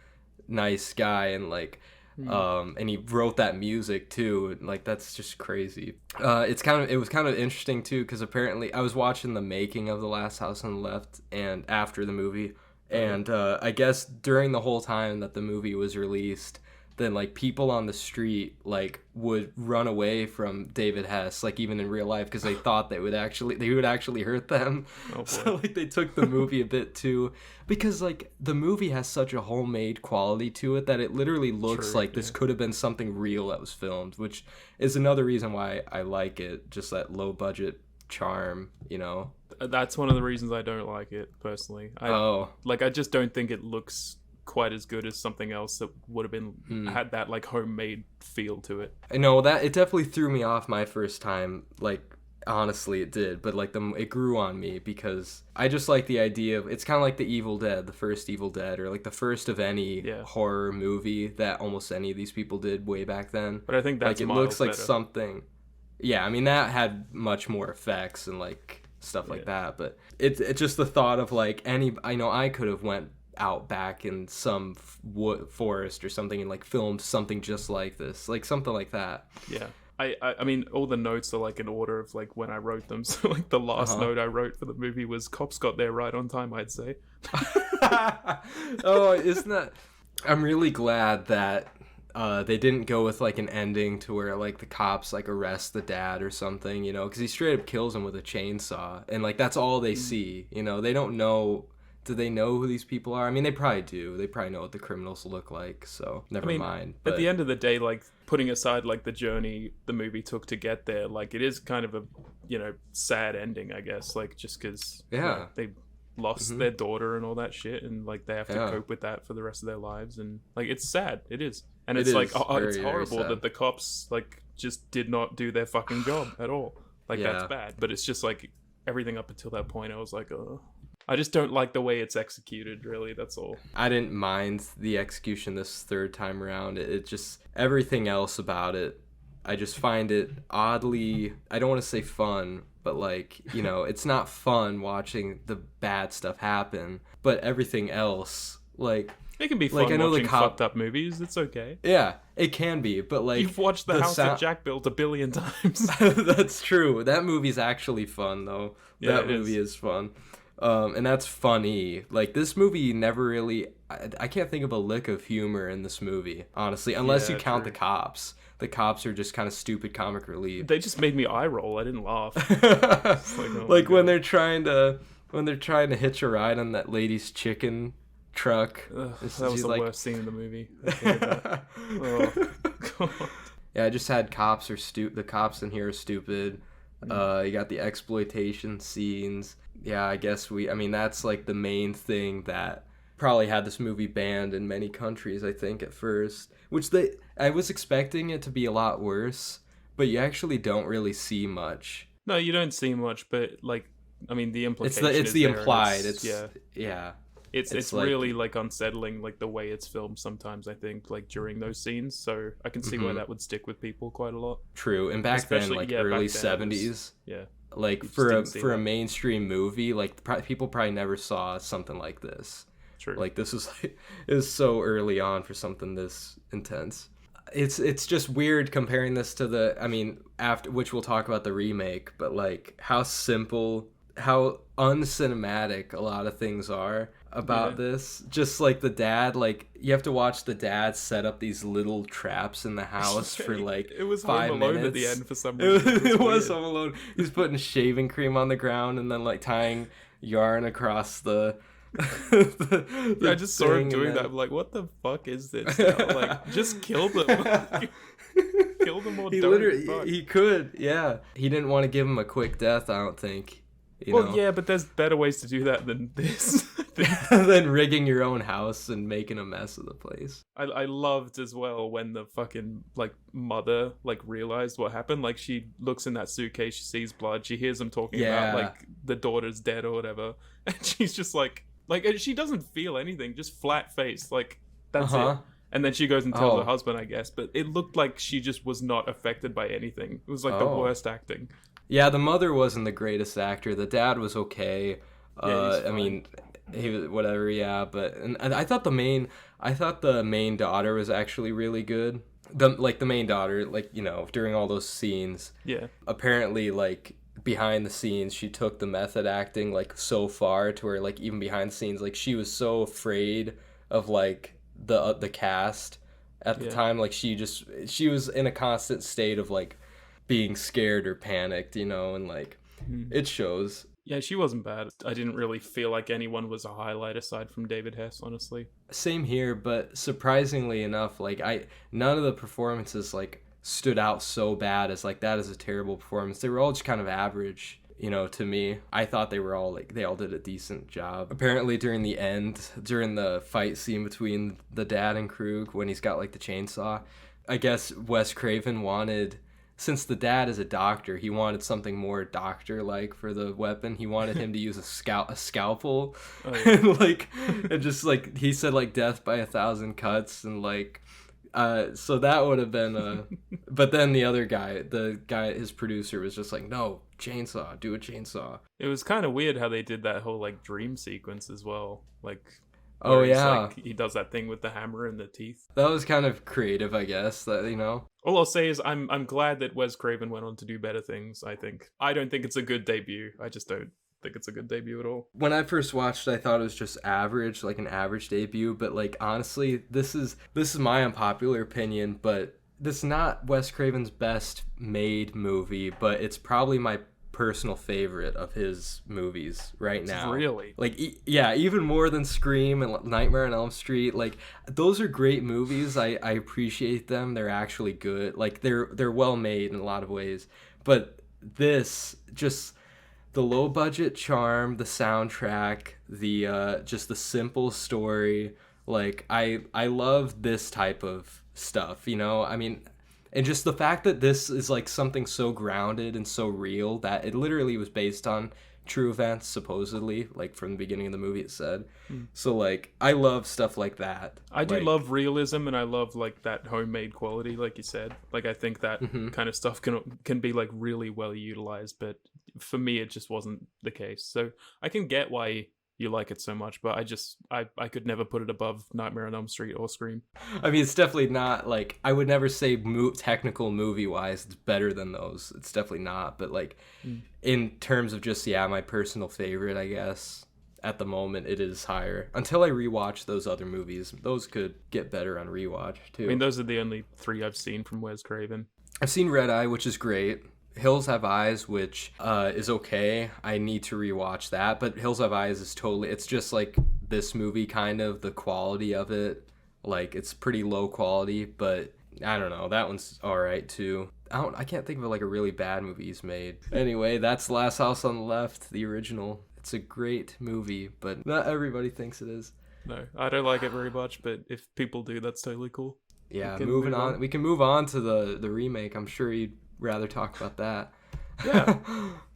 nice guy, and like, and he wrote that music too. Like that's just crazy. It was kind of interesting too because apparently I was watching the making of The Last House on the Left and after the movie, and I guess during the whole time that the movie was released, then like people on the street like would run away from David Hess, like even in real life, because they thought they would actually hurt them. Oh, boy. So like they took the movie a bit too, because like the movie has such a homemade quality to it that it literally looks like this could have been something real that was filmed, which is another reason why I like it. Just that low budget charm, That's one of the reasons I don't like it personally. I just don't think it looks quite as good as something else that would have been had that like homemade feel to it. I know that it definitely threw me off my first time, like honestly it did, but like it grew on me because I just like the idea of it's kind of like the Evil Dead, the first Evil Dead, or like the first of any horror movie that almost any of these people did way back then. But I think that's like it looks like better. Something. Yeah, I mean that had much more effects and like stuff like that, but it's just the thought of like I could have went out back in some forest or something and like filmed something just like this, like something like that. Yeah, I mean all the notes are like in order of like when I wrote them. So like the last note I wrote for the movie was cops got there right on time, I'd say. Oh, isn't that? I'm really glad that they didn't go with like an ending to where like the cops like arrest the dad or something, because he straight up kills him with a chainsaw, and like that's all they see. They don't know. Do they know who these people are? I mean, they probably do. They probably know what the criminals look like, so never mind. But at the end of the day, like, putting aside, like, the journey the movie took to get there, like, it is kind of a, sad ending, I guess. Like, just because they lost their daughter and all that shit, and, like, they have to cope with that for the rest of their lives. And, like, it's sad. It is. And it's like, it's horrible that the cops, like, just did not do their fucking job at all. Like, that's bad. But it's just, like, everything up until that point, I was like, oh... I just don't like the way it's executed, really, that's all. I didn't mind the execution this third time around. It just, everything else about it, I just find it oddly, I don't want to say fun, but like, it's not fun watching the bad stuff happen, but everything else, like... It can be fun like, watching fucked up movies, it's okay. Yeah, it can be, but like... You've watched The House that Jack Built 1 billion times. That's true. That movie's actually fun, though. That movie is fun. And that's funny. Like, this movie never really... I can't think of a lick of humor in this movie, honestly, unless you count the cops. The cops are just kind of stupid comic relief. They just made me eye roll. I didn't laugh. Like when they're trying to hitch a ride on that lady's chicken truck. Ugh, that was the worst scene in the movie. I hated that. Oh, God. Yeah, I just had cops are stupid. The cops in here are stupid. You got the exploitation scenes. Yeah, I guess that's like the main thing that probably had this movie banned in many countries, I think, at first. I was expecting it to be a lot worse, but you actually don't really see much. No, you don't see much, but the implication it's the implied. It's like, really like unsettling, like the way it's filmed sometimes, I think, like during those scenes. So I can see why that would stick with people quite a lot. True. And back then, like early 70s. Yeah. Like for a mainstream movie, like people probably never saw something like this. True. Like this is so early on for something this intense. It's just weird comparing this to after which we'll talk about the remake, but like how simple, how uncinematic a lot of things are about this. Just like the dad, like you have to watch the dad set up these little traps in the house for like it was 5 Home Alone minutes. at the end for some reason. It was Home Alone. He's putting shaving cream on the ground and then like tying yarn across the I just saw him doing that. I'm like, what the fuck is this now? Like, just kill them. Kill them or don't. He could, yeah. He didn't want to give him a quick death, I don't think. Yeah, but there's better ways to do that than this. Than rigging your own house and making a mess of the place. I loved as well when the fucking like mother like realized what happened. Like she looks in that suitcase, she sees blood, she hears them talking about like the daughter's dead or whatever, and she's just like she doesn't feel anything, just flat face, like that's it. And then she goes and tells her husband, I guess, but it looked like she just was not affected by anything. It was like the worst acting. Yeah, the mother wasn't the greatest actor. The dad was okay. He was whatever, yeah. But and I thought the main daughter was actually really good. The main daughter, like during all those scenes. Yeah. Apparently, like behind the scenes, she took the method acting like so far to where like even behind the scenes, like she was so afraid of like the cast at the time. Like she was in a constant state of like being scared or panicked, and like it shows. Yeah, she wasn't bad. I didn't really feel like anyone was a highlight aside from David Hess, honestly. Same here, but surprisingly enough, like none of the performances like stood out so bad as like that is a terrible performance. They were all just kind of average, to me. I thought they all did a decent job. Apparently during the fight scene between the dad and Krug when he's got like the chainsaw, I guess Wes Craven wanted, since the dad is a doctor, he wanted something more doctor-like for the weapon. He wanted him to use a scalpel, and just like he said, like death by 1,000 cuts, and like, so that would have been. But then the other guy, his producer was just like, no, chainsaw, do a chainsaw. It was kind of weird how they did that whole like dream sequence as well, like. Oh yeah, like, he does that thing with the hammer and the teeth. That was kind of creative, I guess. All I'll say is I'm glad that Wes Craven went on to do better things. I don't think it's a good debut. I just don't think it's a good debut at all. When I first watched it, I thought it was just average, like an average debut. But like honestly, this is my unpopular opinion, but this is not Wes Craven's best made movie, but it's probably my personal favorite of his movies right now. Really? Like, yeah, even more than Scream and Nightmare on Elm Street. Like, those are great movies. I appreciate them. They're actually good. Like, they're well made in a lot of ways. But this, just the low budget charm, the soundtrack, the just the simple story. Like, I love this type of stuff. And just the fact that this is like something so grounded and so real that it literally was based on true events, supposedly, like from the beginning of the movie it said. So like I love stuff like that. I do love realism, and I love like that homemade quality, like you said. Like I think that kind of stuff can be like really well utilized, but for me it just wasn't the case. So I can get why you like it so much, but I could never put it above Nightmare on Elm Street or Scream. I mean, it's definitely not like, I would never say technical movie wise it's better than those. It's definitely not, but like in terms of just my personal favorite, I guess, at the moment it is higher. Until I rewatch those other movies, those could get better on rewatch too. I mean, those are the only three I've seen from Wes Craven. I've seen Red Eye, which is great. Hills Have Eyes, which is okay. I need to rewatch that, but Hills Have Eyes is totally, it's just like this movie kind of, the quality of it. Like, it's pretty low quality, but I don't know. That one's all right too. I can't think of like a really bad movie he's made. Anyway, that's The Last House on the Left, the original. It's a great movie, but not everybody thinks it is. No, I don't like it very much, but if people do, that's totally cool. Yeah, moving on. We can move on to the remake. I'm sure you'd rather talk about that. Yeah,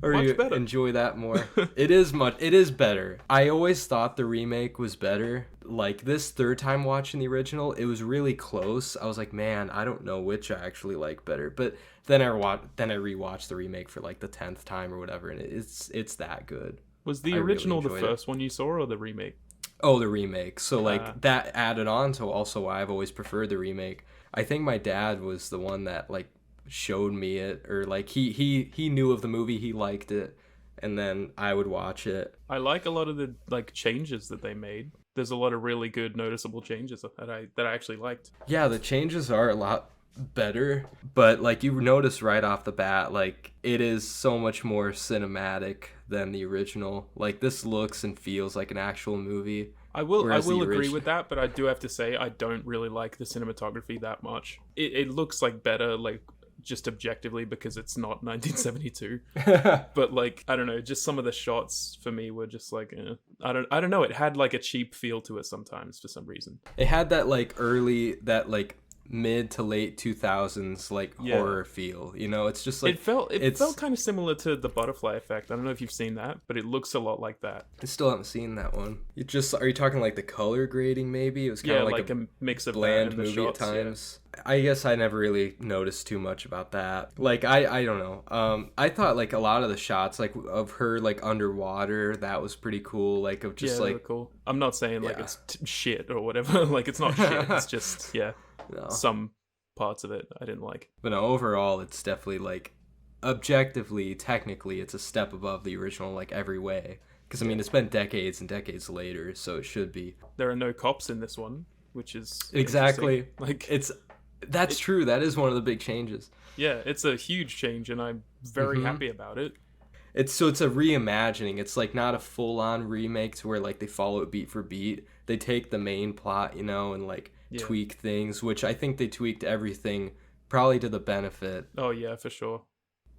or much you better. Enjoy that more. It is better. I always thought the remake was better. Like, this third time watching the original, it was really close. I was like, man, I don't know which I actually like better. But then I rewatched the remake for like the 10th time or whatever, and it's that good. Was the original the first one you saw, or the remake? Oh, the remake. So like that added on to also why I've always preferred the remake. I think my dad was the one that like showed me it, or like he knew of the movie, he liked it, and then I would watch it. I like a lot of the like changes that they made. There's a lot of really good noticeable changes that I actually liked. Yeah, the changes are a lot better, but like you notice right off the bat, like it is so much more cinematic than the original. Like, this looks and feels like an actual movie. I will agree with that, but I do have to say I don't really like the cinematography that much. It looks like better, like just objectively, because it's not 1972. But like, I don't know, just some of the shots for me were just like I don't know, it had like a cheap feel to it sometimes for some reason. It had that like mid to late 2000s like horror feel, you know. It's just like it felt kind of similar to The Butterfly Effect. I don't know if you've seen that, but it looks a lot like that. I still haven't seen that one. Are you talking like the color grading? Maybe it was kind of like a mix of bland that and the movie shots, at times. I guess I never really noticed too much about that. Like, I don't know. I thought like a lot of the shots like of her like underwater, that was pretty cool. Like, of just like cool. I'm not saying like it's shit or whatever. Like, it's not shit. It's just no. Some parts of it I didn't like. But no, overall it's definitely like objectively, technically, it's a step above the original like every way. Because I mean, it's been decades and decades later, so it should be. There are no cops in this one, which is exactly like that's true. That is one of the big changes. Yeah, it's a huge change, and I'm very happy about it. It's a reimagining. It's like not a full-on remake to where like they follow it beat for beat. They take the main plot, you know, and like tweak things, which I think they tweaked everything probably to the benefit. Oh yeah, for sure.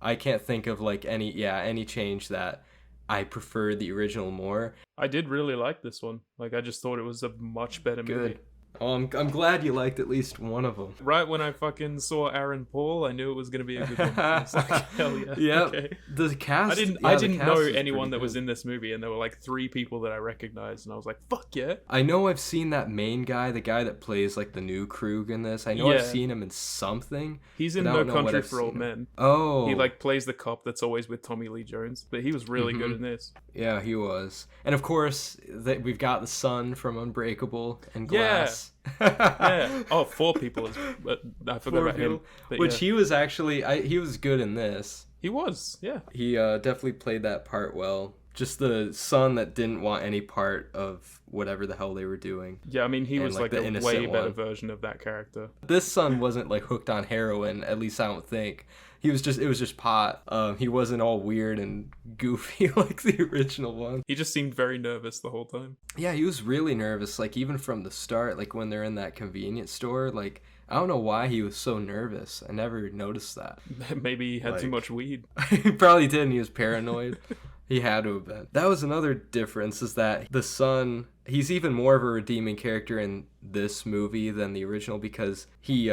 I can't think of like any change that I prefer the original more. I did really like this one. Like, I just thought it was a much better movie. Oh, I'm glad you liked at least one of them. Right when I fucking saw Aaron Paul, I knew it was gonna be a good one. I was like, hell yeah. Yeah. Okay. The cast. I didn't know anyone that was in this movie, and there were like 3 people that I recognized, and I was like, fuck yeah. I know I've seen that main guy, the guy that plays like the new Krug in this. I know I've seen him in something. He's in No Country for Old Men. Oh. He like plays the cop that's always with Tommy Lee Jones, but he was really good in this. Yeah, he was. And of course, we've got the son from Unbreakable and Glass. Yeah. Oh, 4 people. I forgot about him. But which he was actually, he was good in this. He was, yeah. He definitely played that part well. Just the son that didn't want any part of whatever the hell they were doing. Yeah, I mean, he was like a way better version of that character. This son wasn't like hooked on heroin, at least I don't think. It was just pot. He wasn't all weird and goofy like the original one. He just seemed very nervous the whole time. Yeah, he was really nervous. Like, even from the start, like when they're in that convenience store, like, I don't know why he was so nervous. I never noticed that. Maybe he had too much weed. He probably did, and he was paranoid. He had to have been. That was another difference, is that the son, he's even more of a redeeming character in this movie than the original, because he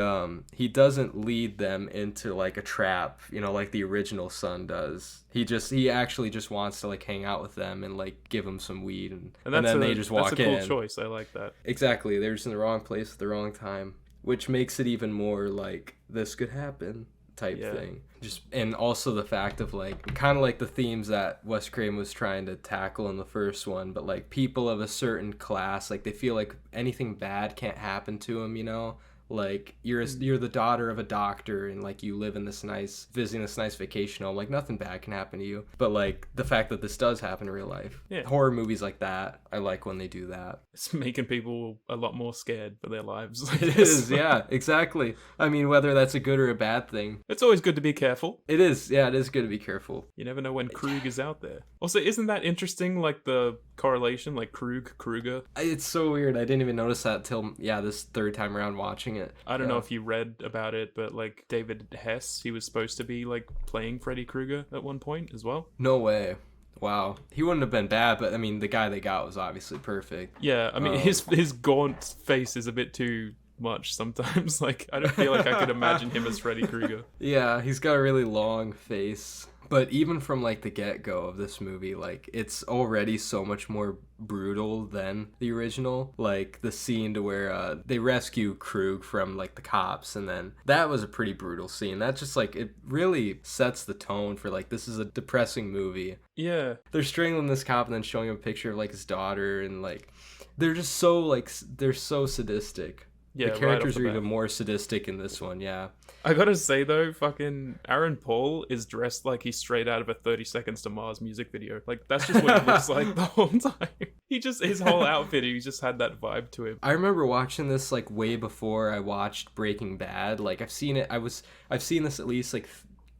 doesn't lead them into like a trap, you know, like the original son does. He actually just wants to like hang out with them and like give them some weed, and then they just walk in. That's a cool choice. I like that. Exactly. They're just in the wrong place at the wrong time, which makes it even more like this could happen type thing. Just, and also the fact of like kind of like the themes that Wes Craven was trying to tackle in the first one, but like people of a certain class, like they feel like anything bad can't happen to them, you know, Like you're the daughter of a doctor, and like you live in visiting this nice vacation home. Like nothing bad can happen to you. But like the fact that this does happen in real life. Yeah. Horror movies like that, I like when they do that. It's making people a lot more scared for their lives. It is, yeah, exactly. I mean, whether that's a good or a bad thing. It's always good to be careful. It is, yeah, it is good to be careful. You never know when Krug is out there. Also, isn't that interesting, like the correlation, like Kruger? It's so weird. I didn't even notice that till, this third time around watching it. I don't know if you read about it, but like David Hess, he was supposed to be like playing Freddy Krueger at one point as well. No way. Wow. He wouldn't have been bad, but I mean, the guy they got was obviously perfect. Yeah, I mean, his gaunt face is a bit too much sometimes. Like, I don't feel like I could imagine him as Freddy Krueger. Yeah, he's got a really long face. But even from like the get-go of this movie, like it's already so much more brutal than the original. Like the scene to where they rescue Krug from like the cops, and then that was a pretty brutal scene. That just like it really sets the tone for like this is a depressing movie. Yeah. They're strangling this cop and then showing him a picture of like his daughter, and like they're just so like they're so sadistic. Yeah, the characters right are even more sadistic in this one, yeah. I gotta say though, fucking Aaron Paul is dressed like he's straight out of a 30 Seconds to Mars music video. Like, that's just what he looks like the whole time. His whole outfit, he just had that vibe to him. I remember watching this like way before I watched Breaking Bad. Like I've seen this at least like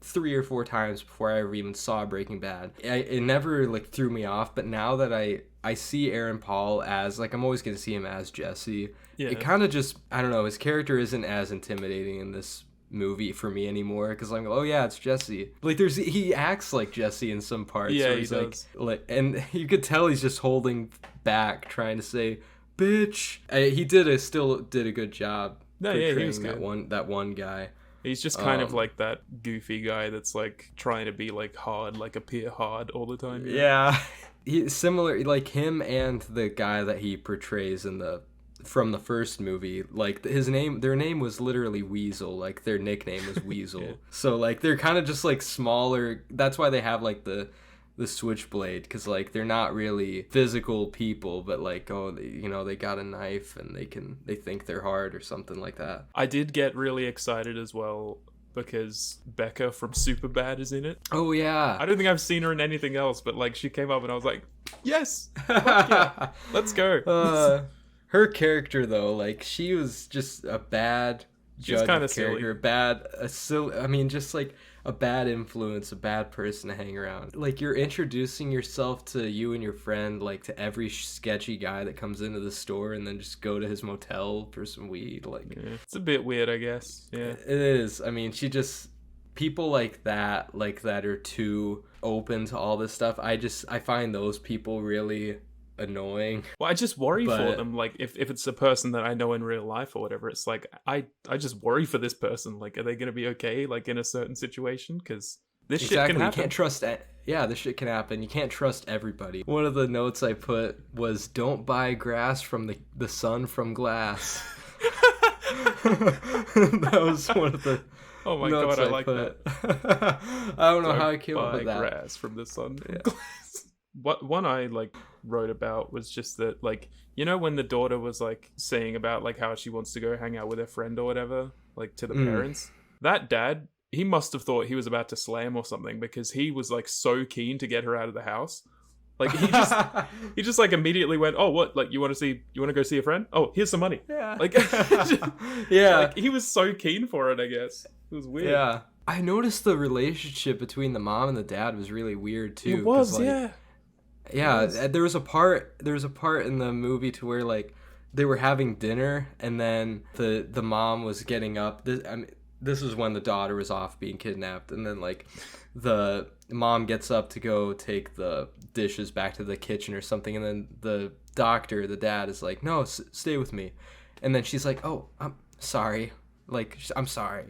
3 or 4 times before I ever even saw Breaking Bad. It never like threw me off, but now that I see Aaron Paul as like I'm always gonna see him as Jesse. Yeah. It kind of just, I don't know, his character isn't as intimidating in this movie for me anymore, because I'm like, oh yeah, it's Jesse. Like he acts like Jesse in some parts. Yeah, where he's he does. Like, and you could tell he's just holding back, trying to say, bitch. He still did a good job. No, yeah, he was good. That one guy. He's just kind of like that goofy guy that's like trying to be like hard, like appear hard all the time. Yeah. He's similar, like him and the guy that he portrays from the first movie, like their name was literally Weasel, like their nickname was Weasel. Yeah. So like they're kind of just like smaller. That's why they have like the switchblade, because like they're not really physical people, but like they got a knife and they think they're hard or something like that. I did get really excited as well because Becca from Superbad is in it. Oh yeah. I don't think I've seen her in anything else, but like she came up and I was like, yes, yeah, let's go. Her character though, like she was just a bad judge kind of of character, silly. I mean, just like a bad influence, a bad person to hang around. Like you're introducing yourself to you and your friend, like to every sketchy guy that comes into the store, and then just go to his motel for some weed. Like it's a bit weird, I guess. Yeah, it is. I mean, people like that are too open to all this stuff. I find those people really annoying. Well, I just worry for them. Like if it's a person that I know in real life or whatever, it's like I just worry for this person. Like, are they gonna be okay like in a certain situation? Because this shit can happen. You can't trust this shit can happen. You can't trust everybody. One of the notes I put was, don't buy grass from the sun from glass. That was one of the oh my god, I like that. I don't know how I came up with that. Grass from the sun from glass. What one I like wrote about was just that, like, you know, when the daughter was like saying about like how she wants to go hang out with her friend or whatever, like to the parents, that dad, he must have thought he was about to slay him or something, because he was like so keen to get her out of the house. Like he just like immediately went, oh, what, like you want to go see a friend? Oh, here's some money. Yeah. Like yeah, like, he was so keen for it, I guess. It was weird. Yeah, I noticed the relationship between the mom and the dad was really weird too. It was, like, yeah. Yeah, there was a part in the movie to where like they were having dinner, and then the mom was getting up. This was when the daughter was off being kidnapped, and then like the mom gets up to go take the dishes back to the kitchen or something, and then the dad is like, no, stay with me, and then she's like, oh, I'm sorry, like I'm sorry.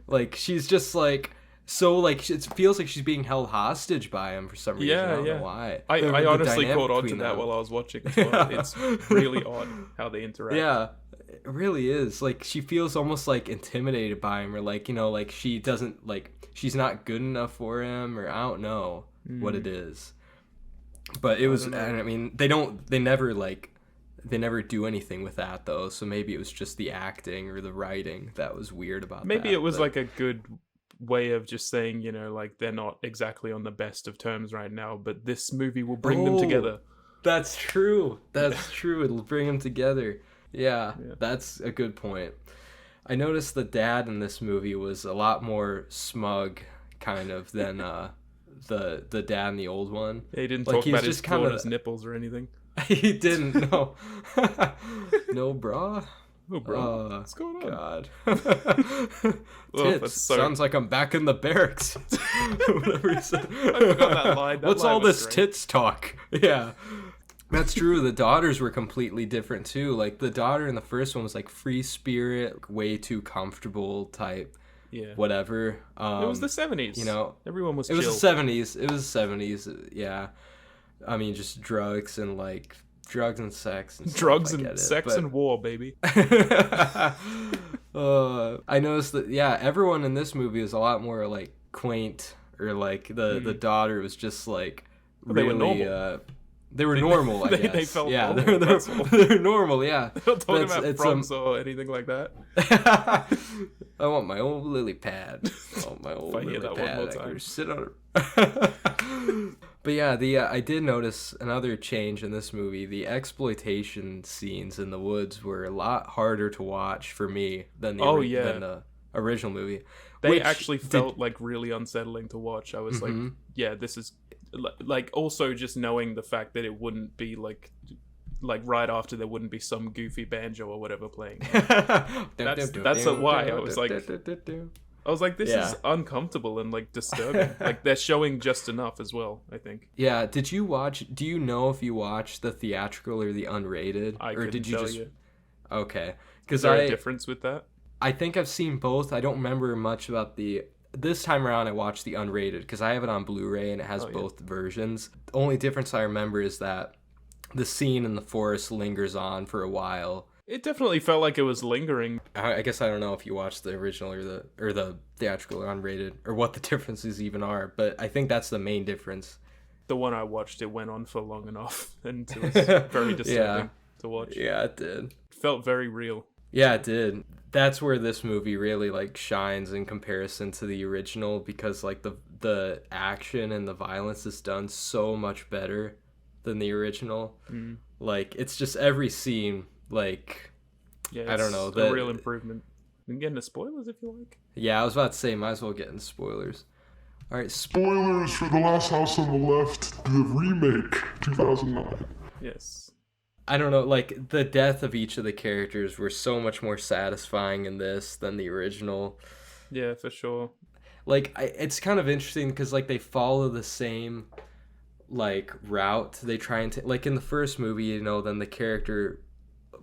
Like she's just like, so like it feels like she's being held hostage by him for some reason. I don't know why. I honestly caught on to that while I was watching as well. It's really odd how they interact. Yeah, it really is. Like she feels almost like intimidated by him, or like, you know, like she doesn't, like she's not good enough for him, or I don't know what it is. But it was, I mean, they never like They never do anything with that though, so maybe it was just the acting or the writing that was weird about Maybe that. it was but- like a good way of just saying, you know, like they're not exactly on the best of terms right now, but this movie will bring them Oh, together. That's true. That's true. It'll bring them together. Yeah, Yeah. that's a good point. I noticed the dad in this movie was a lot more smug, kind of, than the dad in the old one. He didn't Like, talk he's about his just kinda- daughter's nipples or anything. He didn't. No, no, brah. Oh, bro, what's going on? God. Oh, Tits. that's so- Sounds like I'm back in the barracks. Whatever he said. I forgot that line. That What's line all was this great. tits talk? Yeah. That's true. The daughters were completely different too. Like the daughter in the first one was like free spirit, way too comfortable type, Yeah. whatever. It was the 70s. You know, everyone was it chill. was the 70s. It was the 70s. Yeah. I mean, just drugs and like drugs and sex and stuff, Drugs I and get it, sex but- and war, baby. I noticed that everyone in this movie is a lot more like quaint, or like the daughter was just like They were really normal. they were normal, I they guess. felt yeah, normal, they're that's all. they're normal, yeah. They're not talking That's- about it's, frogs or anything like that. I want my own lily pad. I want my own If I hear lily that one pad. more I time. can sit on it. But yeah, I did notice another change in this movie. The exploitation scenes in the woods were a lot harder to watch for me than the than the original movie. They which actually did- felt like really unsettling to watch. I was like, yeah, this is like also just knowing the fact that it wouldn't be like right after there wouldn't be some goofy banjo or whatever playing. That's why I was like, this is uncomfortable and like disturbing. Like they're showing just enough as well, I think. Yeah, do you know if you watched the theatrical or the unrated? I or couldn't did you tell just you. Okay. Is Because there a difference with that? I think I've seen both. I don't remember much about this time around I watched the unrated because I have it on Blu-ray and it has both versions. The only difference I remember is that the scene in the forest lingers on for a while. It definitely felt like it was lingering. I guess I don't know if you watched the original or the theatrical or unrated or what the differences even are, but I think that's the main difference. The one I watched, it went on for long enough, and it was very disturbing to watch. Yeah, it did. It felt very real. Yeah, it did. That's where this movie really like shines in comparison to the original, because like the action and the violence is done so much better than the original. Like it's just every scene, like Yeah, I don't know, it's the a real improvement. We can get into spoilers if you like. yeah, I was about to say, might as well get into spoilers. All right, Spoilers for The Last House on the Left, the remake, 2009. Yes. I don't know, like the death of each of the characters were so much more satisfying in this than the original. Yeah, for sure. Like it's kind of interesting because like they follow the same like route. They try and like in the first movie, you know, then the character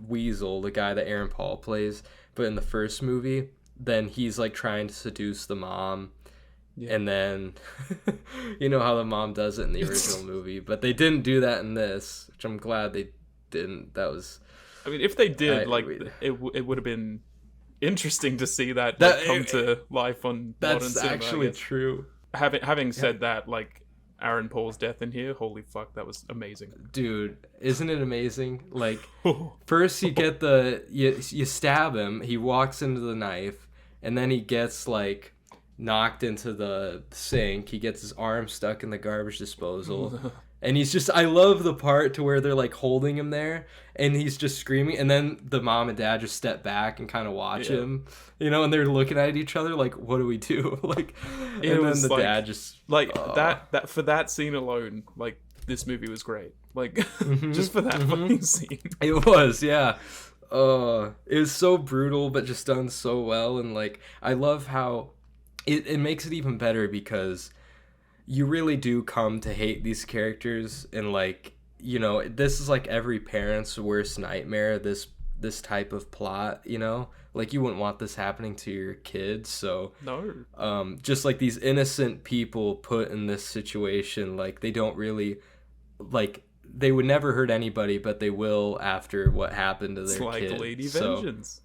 Weasel, the guy that Aaron Paul plays, but in the first movie, then he's like trying to seduce the mom. Yeah. And then you know how the mom does it in the original movie, but they didn't do that in this, which I'm glad they didn't. That was, I mean, if they did, it would have been interesting to see that come to life on modern that's cinema. actually true. Having said that, like Aaron Paul's death in here, holy fuck, that was amazing. Dude, isn't it amazing? Like, first you get you stab him, he walks into the knife, and then he gets like knocked into the sink. He gets his arm stuck in the garbage disposal. And he's just, I love the part to where they're like holding him there and he's just screaming, and then the mom and dad just step back and kind of watch him, you know, and they're looking at each other like, what do we do? Like, and then the dad just like that for that scene alone, like this movie was great. Like just for that fucking scene. It was, yeah. It was so brutal but just done so well, and like I love how it makes it even better because you really do come to hate these characters, and like, you know, this is like every parent's worst nightmare, this type of plot, you know, like you wouldn't want this happening to your kids. So no, just like these innocent people put in this situation, like they don't really, like they would never hurt anybody, but they will after what happened to their it's like kid. Lady So, Vengeance.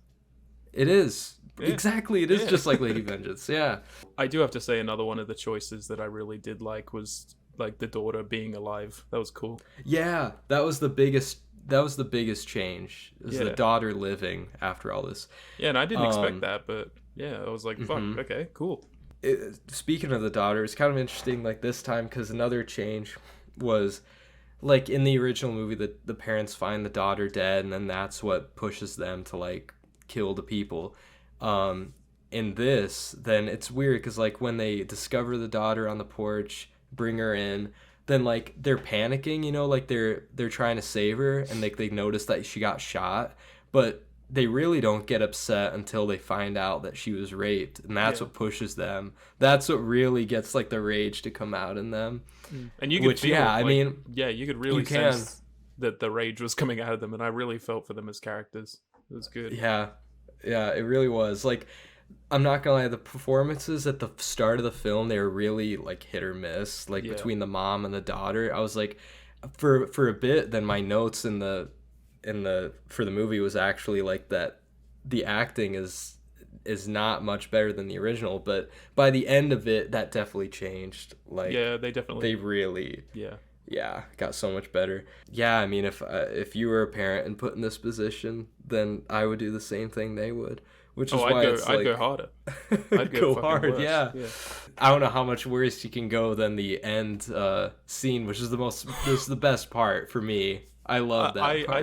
it is. Yeah. Exactly, it is just like Lady Vengeance, yeah. I do have to say another one of the choices that I really did like was like the daughter being alive. That was cool. Yeah, that was the biggest that was the biggest change, is the daughter living after all this. Yeah, and I didn't expect that, but yeah, I was like, fuck, okay, cool. Speaking of the daughter, it's kind of interesting, like, this time, because another change was, like, in the original movie, the parents find the daughter dead, and then that's what pushes them to, like, kill the people. In this, then it's weird, because, like, when they discover the daughter on the porch, bring her in, then, like, they're panicking, you know, like, they're trying to save her, and, like, they notice that she got shot, but they really don't get upset until they find out that she was raped, and that's what pushes them. That's what really gets, like, the rage to come out in them. And you could feel, I mean, you could really sense that the rage was coming out of them, and I really felt for them as characters. It was good. Yeah, it really was. Like, I'm not gonna lie, the performances at the start of the film, they were really, like, hit or miss, like, between the mom and the daughter. I was like, for a bit, then my notes for the movie was actually like that the acting is not much better than the original, but by the end of it, that definitely changed. Like, they really got so much better. Yeah, I mean, if you were a parent and put in this position, then I would do the same thing they would, which is why I'd go harder. I'd go hard. Worse. Yeah. I don't know how much worse you can go than the end scene, which is the best part for me. I love that part.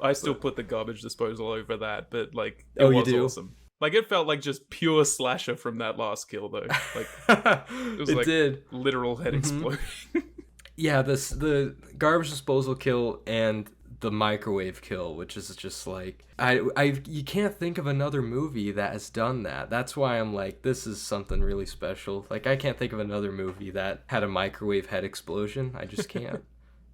I still put the garbage disposal over that, but, like, it was awesome. Like, it felt like just pure slasher from that last kill, though. Like, it was literal head exploding. Yeah, the garbage disposal kill and the microwave kill, which is just like, you can't think of another movie that has done that. That's why I'm like, this is something really special. Like, I can't think of another movie that had a microwave head explosion. I just can't.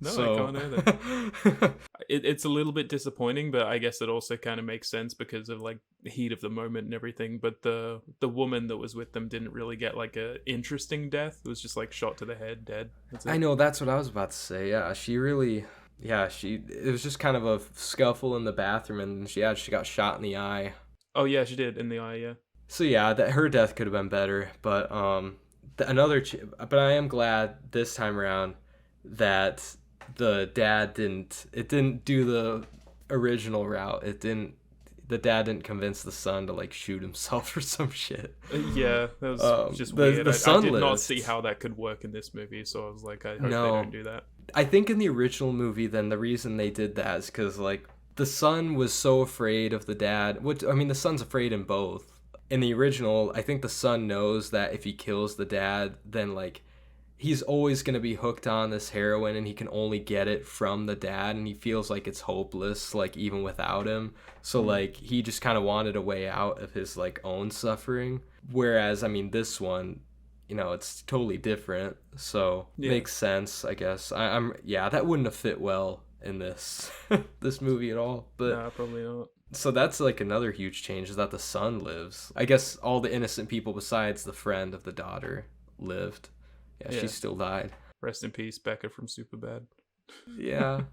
No, I can't either. It's a little bit disappointing, but I guess it also kind of makes sense because of, like, the heat of the moment and everything. But the woman that was with them didn't really get, like, a interesting death. It was just, like, shot to the head, dead. I know, that's what I was about to say. Yeah, it was just kind of a scuffle in the bathroom, and she got shot in the eye. Oh yeah, she did, in the eye, yeah. So yeah, her death could have been better, but but I am glad this time around that the dad didn't do the original route. The dad didn't convince the son to, like, shoot himself or some shit. Yeah, that was just weird. The son I did not see how that could work in this movie, so I was like, I hope they don't do that. I think in the original movie, then the reason they did that is because, like, the son was so afraid of the dad. Which, I mean, the son's afraid in both. In the original, I think the son knows that if he kills the dad, then, like, he's always going to be hooked on this heroin, and he can only get it from the dad, and he feels like it's hopeless, like, even without him. So, like, he just kind of wanted a way out of his, like, own suffering. Whereas, I mean, this one, you know, it's totally different. So, makes sense, I guess. That wouldn't have fit well in this this movie at all. But nah, probably not. So that's, like, another huge change, is that the son lives. I guess all the innocent people besides the friend of the daughter lived. Yeah, she still died. Rest in peace, Becca from Superbad. Yeah.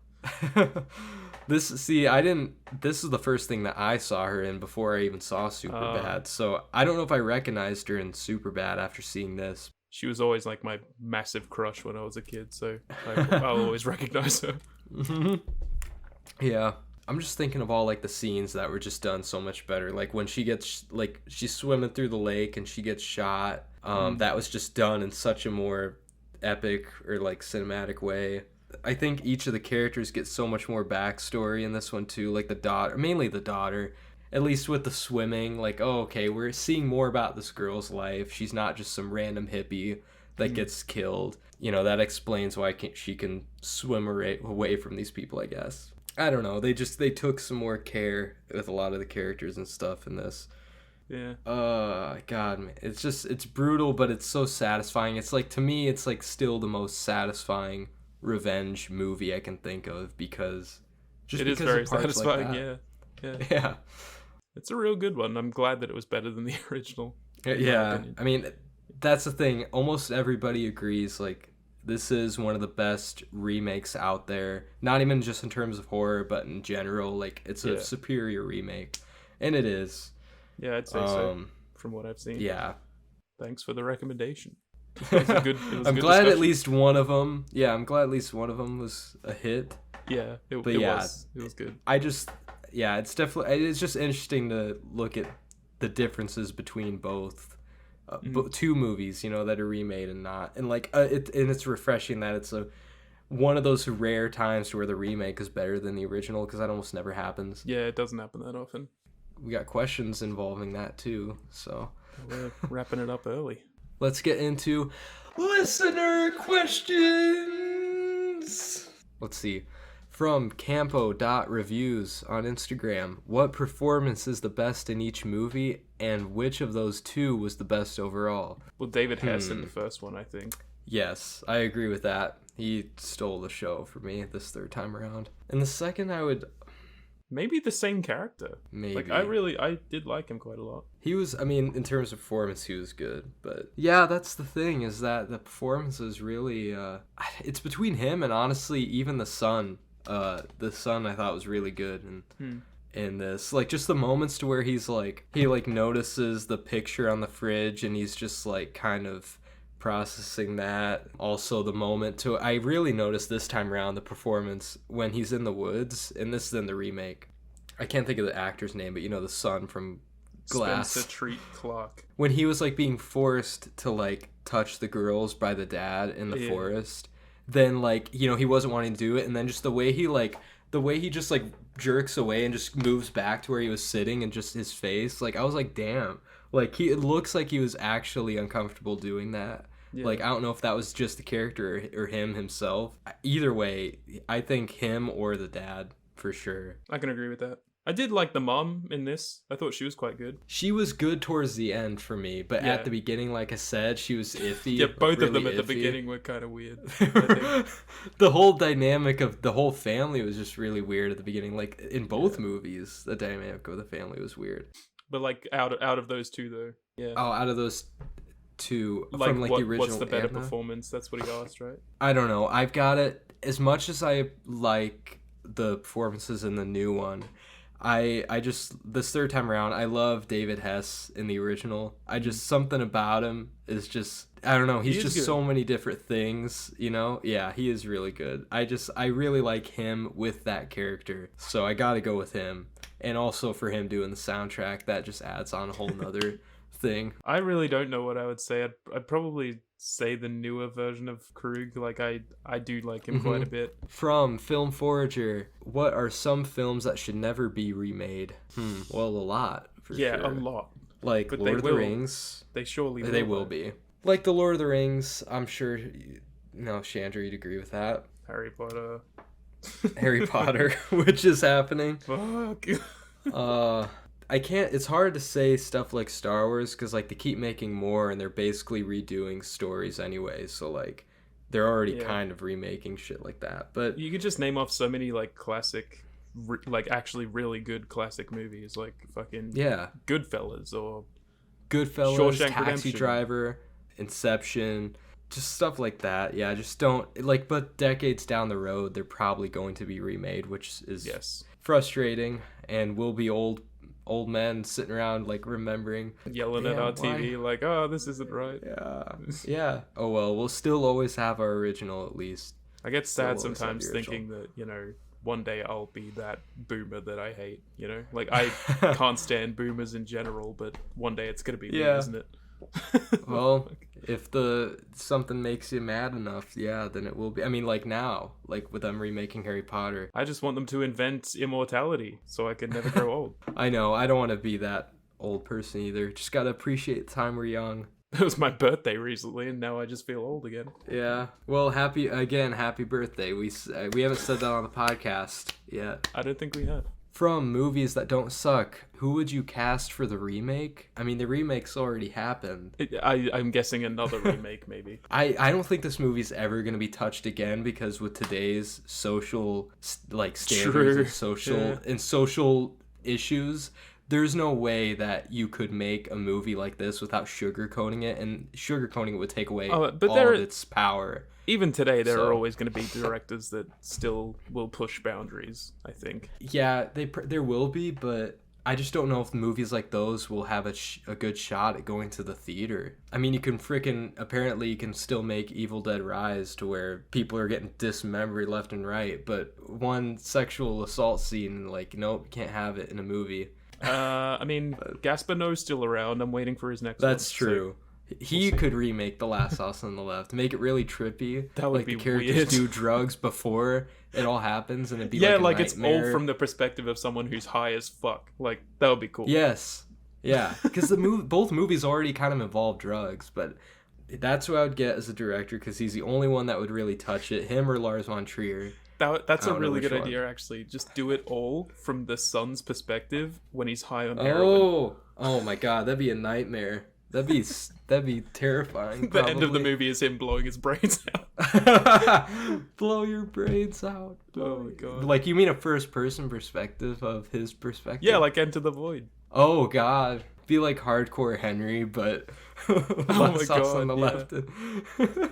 This is the first thing that I saw her in before I even saw Superbad. So I don't know if I recognized her in Superbad after seeing this. She was always, like, my massive crush when I was a kid, so I'll always recognize her. Yeah. I'm just thinking of all, like, the scenes that were just done so much better. Like, when she gets, like, she's swimming through the lake and she gets shot. That was just done in such a more epic or, like, cinematic way. I think each of the characters get so much more backstory in this one, too. Like, the daughter, mainly the daughter. At least with the swimming, like, oh, okay, we're seeing more about this girl's life. She's not just some random hippie that gets killed. You know, that explains why she can swim away from these people, I guess. I don't know. They took some more care with a lot of the characters and stuff in this. Yeah. God, man. It's brutal, but it's so satisfying. It's like, to me, it's like still the most satisfying revenge movie I can think of, because it is very satisfying. Like yeah. It's a real good one. I'm glad that it was better than the original. Yeah. I mean, that's the thing. Almost everybody agrees, like, this is one of the best remakes out there. Not even just in terms of horror, but in general. Like, it's a superior remake. And it is. Yeah, I'd say so, from what I've seen. Yeah. Thanks for the recommendation. I'm glad discussion. At least one of them was a hit. Yeah, it yeah, was good. it's just interesting to look at the differences between both two movies, that are remade and not, and it's refreshing that it's one of those rare times where the remake is better than the original, because that almost never happens. Yeah, it doesn't happen that often. We got questions involving that too, so we're wrapping it up early. Let's get into listener questions. Let's see. From Campo.reviews on Instagram, what performance is the best in each movie, and which of those two was the best overall? Well, David Hess in the first one, I think. Yes, I agree with that. He stole the show for me this third time around. And the second, I would... Maybe the same character. Maybe. I did like him quite a lot. He was, in terms of performance, he was good. But yeah, that's the thing, is that the performance is really... it's between him and, honestly, even the son. The son I thought was really good in this. Like, just the moments to where he notices the picture on the fridge, and he's just, kind of processing that. Also, the moment I really noticed this time around the performance when he's in the woods, and this is in the remake. I can't think of the actor's name, but the son from Glass. Spencer Treat Clark. When he was being forced to touch the girls by the dad in the forest, then he wasn't wanting to do it, and then just the way he just jerks away and just moves back to where he was sitting, and just his face, I was like, damn. It looks like he was actually uncomfortable doing that. Yeah. I don't know if that was just the character or him himself. Either way, I think him or the dad, for sure. I can agree with that. I did like the mom in this. I thought she was quite good. She was good towards the end for me, but at the beginning, like I said, she was iffy. Yeah, both really of them at the beginning were kind of weird. The whole dynamic of the whole family was just really weird at the beginning. In both movies, the dynamic of the family was weird. But out of those two, though, yeah. Oh, out of those two, from the original. What's the better performance? That's what he asked, right? I don't know. I've got it. As much as I like the performances in the new one, I just, this third time around, I love David Hess in the original. Something about him is just, I don't know, he's just good. So many different things, Yeah, he is really good. I really like him with that character, so I gotta go with him. And also for him doing the soundtrack, that just adds on a whole nother thing. I really don't know what I would say. I'd probably say the newer version of Krug. I do like him quite a bit. From Film Forager, what are some films that should never be remade? Well, a lot, for sure. Yeah, a lot. But Lord of the Rings. They surely will. They will be. Like the Lord of the Rings, I'm sure, Chandra, you'd agree with that. Harry Potter. Harry Potter, which is happening. Fuck. I can't, it's hard to say stuff like Star Wars, because they keep making more and they're basically redoing stories anyway, so they're already kind of remaking shit like that. But you could just name off so many classic, actually really good classic movies, fucking Goodfellas or Shawshank Taxi Redemption. Driver, Inception, just stuff like that. Yeah, just don't but decades down the road they're probably going to be remade, which is frustrating, and we'll be old men sitting around remembering, yelling at our TV oh, this isn't right. Yeah. Oh well, we'll still always have our original, at least. I get sad sometimes thinking that one day I'll be that boomer that I hate. I can't stand boomers in general, but one day it's gonna be me, isn't it? Well, if something makes you mad enough, then it will be. Now, with them remaking Harry Potter, I just want them to invent immortality so I can never grow old. I know, I don't want to be that old person either. Just gotta appreciate the time we're young. It was my birthday recently, and now I just feel old again. Yeah. Well, happy birthday. We haven't said that on the podcast yet. I don't think we have. From movies that don't suck, who would you cast for the remake? The remake's already happened. I'm guessing another remake, maybe. I don't think this movie's ever going to be touched again, because with today's social standards and social issues, there's no way that you could make a movie like this without sugarcoating it, and sugarcoating it would take away all of its power. Even today, there are always going to be directors that still will push boundaries, I think. Yeah, there will be, but I just don't know if movies like those will have a good shot at going to the theater. I mean, apparently you can still make Evil Dead Rise to where people are getting dismembered left and right, but one sexual assault scene, like, nope, you can't have it in a movie. I mean, Gasparno's still around. I'm waiting for his next one. That's true. He could remake The Last House on the Left, make it really trippy. That would like be the characters weird. do drugs before it all happens, and it'd be like a it's all nightmare. from the perspective of someone who's high as fuck. Like, that would be cool. Yes, yeah, because both movies already kind of involve drugs, but that's who I would get as a director because he's the only one that would really touch it. Him or Lars von Trier. That's I a don't know really which good one. idea, actually. Just do it all from the son's perspective when he's high on heroin. Oh my God, that'd be a nightmare. That'd be terrifying. The end of the movie is him blowing his brains out. Blow your brains out. Oh my God. Like, you mean a first person perspective of his perspective? Yeah, like Enter the Void. Oh God. Be like Hardcore Henry, but Last House on the God, Left.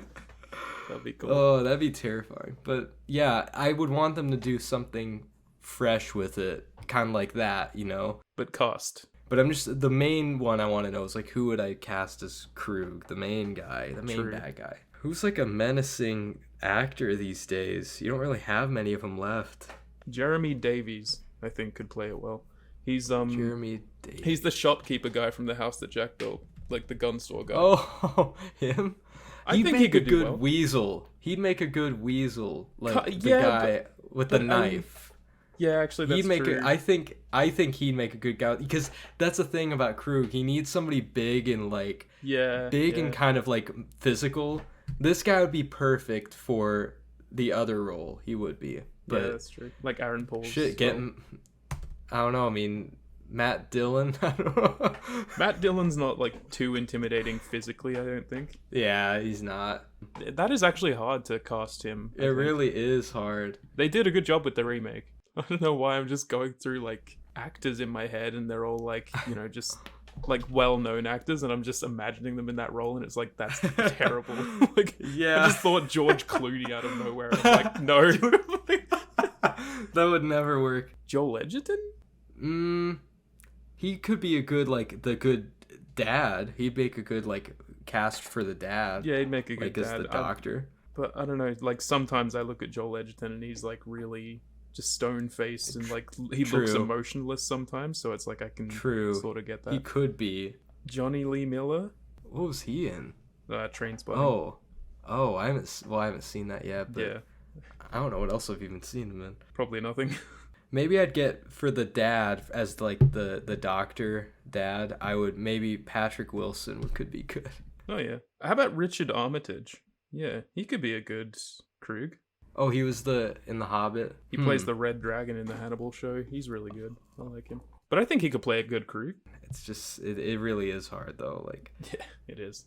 That'd be cool. Oh, that'd be terrifying. But yeah, I would want them to do something fresh with it. Kind of like that, you know? But cast. But the main one I want to know is, like, who would I cast as Krug? The main guy, the main True. bad guy. Who's, like, a menacing actor these days? You don't really have many of them left. Jeremy Davies, I think, could play it well. He's Jeremy Davies. he's the shopkeeper guy from the house that Jack built, like the gun store guy. Oh, him? I He'd think make he could a do good well. weasel. He'd make a good weasel, like the yeah, guy with the but, knife. Yeah, actually, that's He'd make true. it. I think he'd make a good guy because that's the thing about Krug. He needs somebody big and like yeah, and kind of like physical. This guy would be perfect for the other role. He would be. But yeah, that's true. Like Aaron Paul's. shit, getting. I don't know. I mean, Matt Dillon. I don't know. Matt Dillon's not like too intimidating physically, I don't think. Yeah, he's not. That is actually hard to cast him. I It think. really is hard. They did a good job with the remake. I don't know why I'm just going through like actors in my head and they're all like, you know, just like well-known actors and I'm just imagining them in that role and it's like, that's terrible. Like, Yeah. I just thought George Clooney out of nowhere and I'm like, no. That would never work. Joel Edgerton? He could be a good, like, the good dad. He'd make a good, like, cast for the dad. Yeah, he'd make a good like, as dad. the doctor. But I don't know, like sometimes I look at Joel Edgerton and he's like really just stone-faced and like he looks True. emotionless sometimes, so it's like I can sort of get that. He could be. Johnny Lee Miller, What was he in? Trainspotting. Oh, I haven't seen that yet, but Yeah, I don't know what else I've even seen him in. probably nothing. Maybe I'd get for the dad as like the doctor dad. I would maybe Patrick Wilson could be good. Oh yeah. How about Richard Armitage? Yeah, he could be a good Krug. Oh, he was in the Hobbit. He plays the Red Dragon in the Hannibal show. He's really good. I like him. But I think he could play a good Krug. It's just it really is hard though. Like, Yeah, it is.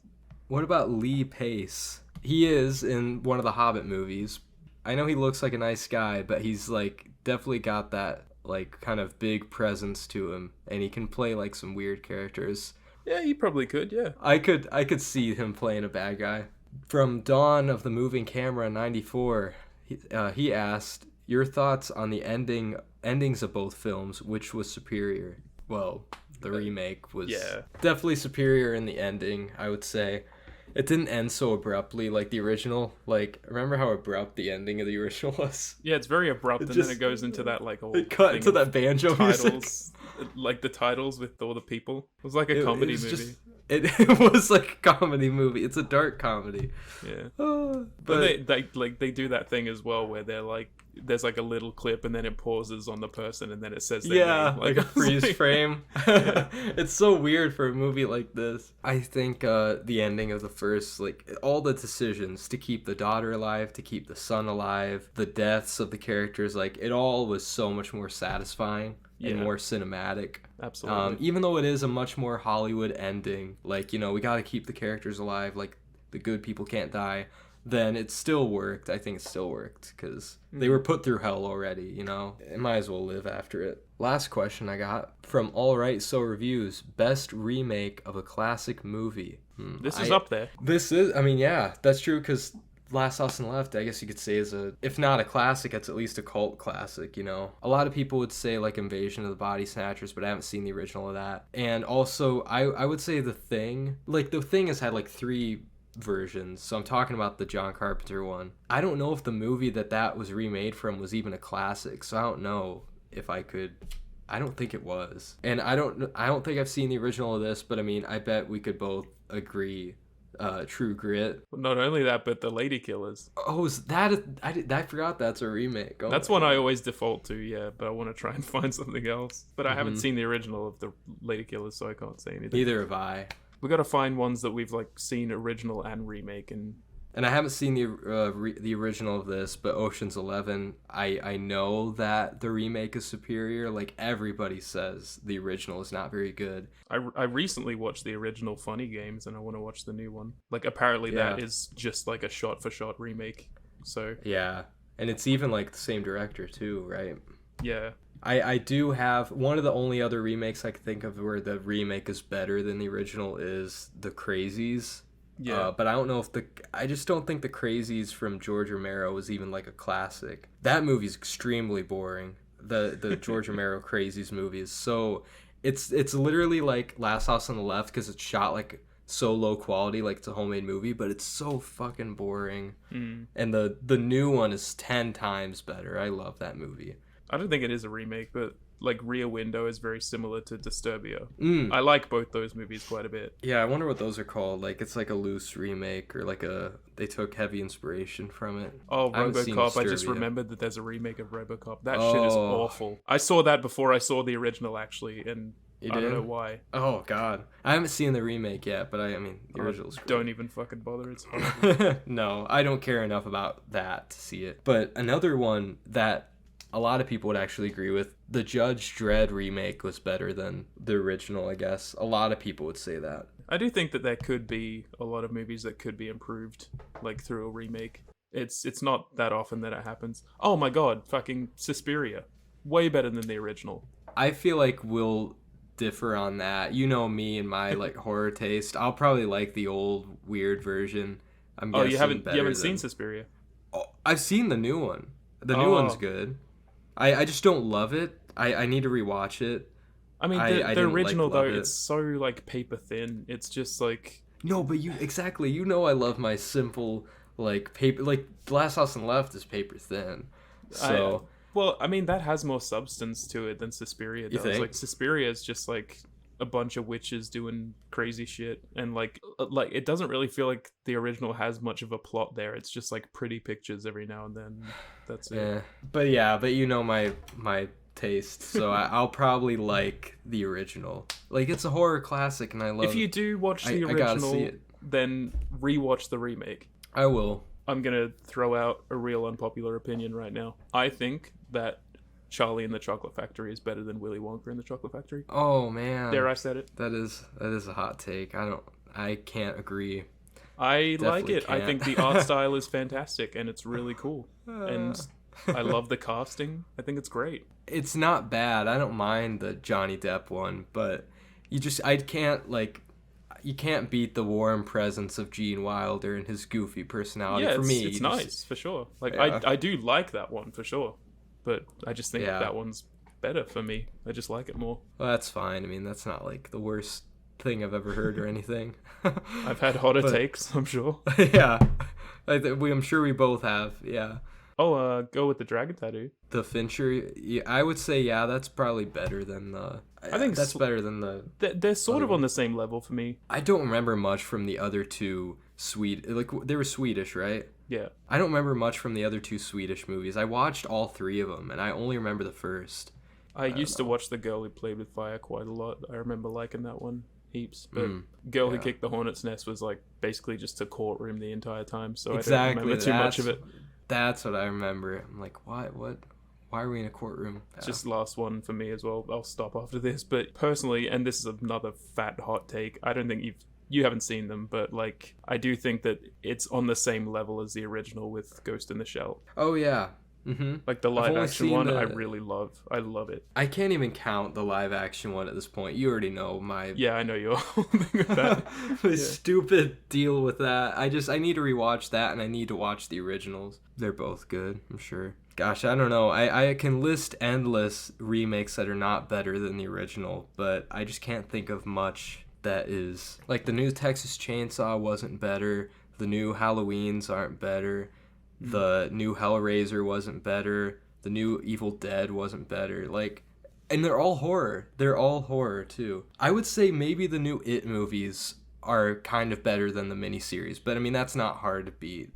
what about Lee Pace? He is in one of the Hobbit movies. I know he looks like a nice guy, but he's like definitely got that like kind of big presence to him, and he can play like some weird characters. Yeah, he probably could, yeah. I could see him playing a bad guy. From Dawn of the Moving Camera 94, he asked, your thoughts on the endings of both films, which was superior? Well, the remake was definitely superior in the ending, I would say. It didn't end so abruptly like the original. Like, remember how abrupt the ending of the original was? Yeah, it's very abrupt, and then it goes into that like old It cut thing into of that banjo music. titles, like the titles with all the people. It was like a comedy was movie. It was like a comedy movie. It's a dark comedy. Yeah, But but they do that thing as well where they're like, there's like a little clip and then it pauses on the person and then it says their name. like a freeze frame. It's so weird for a movie like this. I think the ending of the first, like all the decisions to keep the daughter alive, to keep the son alive, the deaths of the characters, like it all was so much more satisfying and more cinematic. Absolutely. Even though it is a much more Hollywood ending, like, you know, we got to keep the characters alive, like the good people can't die, then it still worked. I think it still worked because they were put through hell already, you know? It might as well live after it. Last question I got from All Right So Reviews, best remake of a classic movie. This is up there. This is, I mean, yeah, that's true because Last House on the Left, I guess you could say, is if not a classic, it's at least a cult classic, you know? A lot of people would say, like, Invasion of the Body Snatchers, but I haven't seen the original of that. And also, I would say The Thing. Like, The Thing has had, like, 3 versions, so I'm talking about the John Carpenter one. I don't know if the movie that was remade from was even a classic, so I don't know if I could... I don't think it was. And I don't think I've seen the original of this, but I mean, I bet we could both agree... True Grit. Not only that, but The Lady Killers. Oh, is that I forgot that's a remake. Oh, that's one I always default to, yeah, but I want to try and find something else. But I haven't seen the original of The Lady Killers, so I can't say anything. Neither have I. We got to find ones that we've like seen original and remake, and I haven't seen the original of this, but Ocean's 11, I know that the remake is superior. Like, everybody says the original is not very good. I recently watched the original Funny Games, and I want to watch the new one. Like, apparently that is just like a shot-for-shot remake. So yeah, and it's even like the same director too, right? Yeah. I do have one of the only other remakes I can think of where the remake is better than the original is The Crazies. Yeah. But I don't know if I just don't think The Crazies from George Romero was even like a classic. That movie's extremely boring. The George Romero Crazies movie is so, it's literally like Last House on the Left because it's shot like so low quality, like it's a homemade movie, but it's so fucking boring. And the new one is 10 times better. I love that movie. I don't think it is a remake, but like Rear Window is very similar to Disturbia. I like both those movies quite a bit. Yeah, I wonder what those are called. Like, it's like a loose remake, or like they took heavy inspiration from it. Oh, RoboCop! I just remembered that there's a remake of RoboCop. That shit is awful. I saw that before I saw the original, actually, and I don't know why. Oh god, I haven't seen the remake yet, but I mean the original's great. Don't even fucking bother. It's horrible. No, I don't care enough about that to see it. But another one that a lot of people would actually agree with, the Judge Dredd remake was better than the original, I guess. A lot of people would say that. I do think that there could be a lot of movies that could be improved, like through a remake. It's not that often that it happens. Oh my god, fucking Suspiria. Way better than the original. I feel like we'll differ on that. You know me and my like horror taste. I'll probably like the old weird version. I'm guessing you haven't seen Suspiria? Oh, I've seen the new one. The new one's good. I just don't love it. I need to rewatch it. I mean, the original, though, it's so, like, paper thin. It's just, like... No, but you know I love my simple, like, paper... Like, Last House on the Left is paper thin. So... well, I mean, that has more substance to it than Suspiria does. You think? Like, Suspiria is just, like, a bunch of witches doing crazy shit. And, like, it doesn't really feel like the original has much of a plot there. It's just, like, pretty pictures every now and then. That's it. But you know my taste, so I'll probably like the original. Like, it's a horror classic, and I love... If you do watch the original, then rewatch the remake. I will. I'm gonna throw out a real unpopular opinion right now. I think that Charlie and the Chocolate Factory is better than Willy Wonka and the Chocolate Factory. Oh man, there I said it. That is a hot take. I can't agree. I like it. I think the art style is fantastic and it's really cool. And I love the casting. I think it's great. It's not bad. I don't mind the Johnny Depp one, but you can't beat the warm presence of Gene Wilder and his goofy personality. Yeah, for me, it's nice for sure. Like I do like that one for sure, but I just think that one's better for me. I just like it more. Well, that's fine. I mean, that's not like the worst thing I've ever heard or anything. I've had hotter takes, I'm sure. Yeah, I'm sure we both have. Yeah. Oh, go with the dragon tattoo. The Fincher, yeah, I would say, that's probably better than the... I think that's better than the... They're sort of on the same level for me. I don't remember much from the other two they were Swedish, right? Yeah. I don't remember much from the other two Swedish movies. I watched all 3 of them, and I only remember the first. I used to watch The Girl Who Played with Fire quite a lot. I remember liking that one heaps. But Girl Who Kicked the Hornet's Nest was like basically just a courtroom the entire time, so I don't remember too much of it. That's what I remember. I'm like, why are we in a courtroom? It's just last one for me as well. I'll stop after this. But personally, and this is another fat hot take, I don't think you haven't seen them, but like I do think that it's on the same level as the original with Ghost in the Shell. Oh yeah. Mm-hmm. Like the I've live only action seen one, I the- really love. I love it. I can't even count the live action one at this point. You already know my Yeah, I know your whole thing with that. my Yeah. stupid deal with that. I need to rewatch that, and I need to watch the originals. They're both good, I'm sure. Gosh, I don't know. I can list endless remakes that are not better than the original, but I just can't think of much that is. Like, the new Texas Chainsaw wasn't better. The new Halloweens aren't better. The new Hellraiser wasn't better. The new Evil Dead wasn't better. Like, and they're all horror. They're all horror, too. I would say maybe the new It movies are kind of better than the miniseries, but I mean, that's not hard to beat.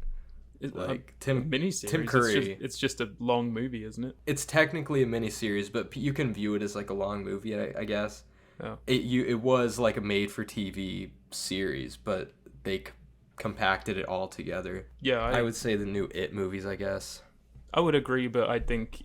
Like Tim miniseries. Curry. It's just a long movie, isn't it? It's technically a miniseries, but you can view it as like a long movie, I guess. Oh. It was like a made-for-TV series, but they compacted it all together. Yeah, I would say the new It movies, I guess. I would agree, but I think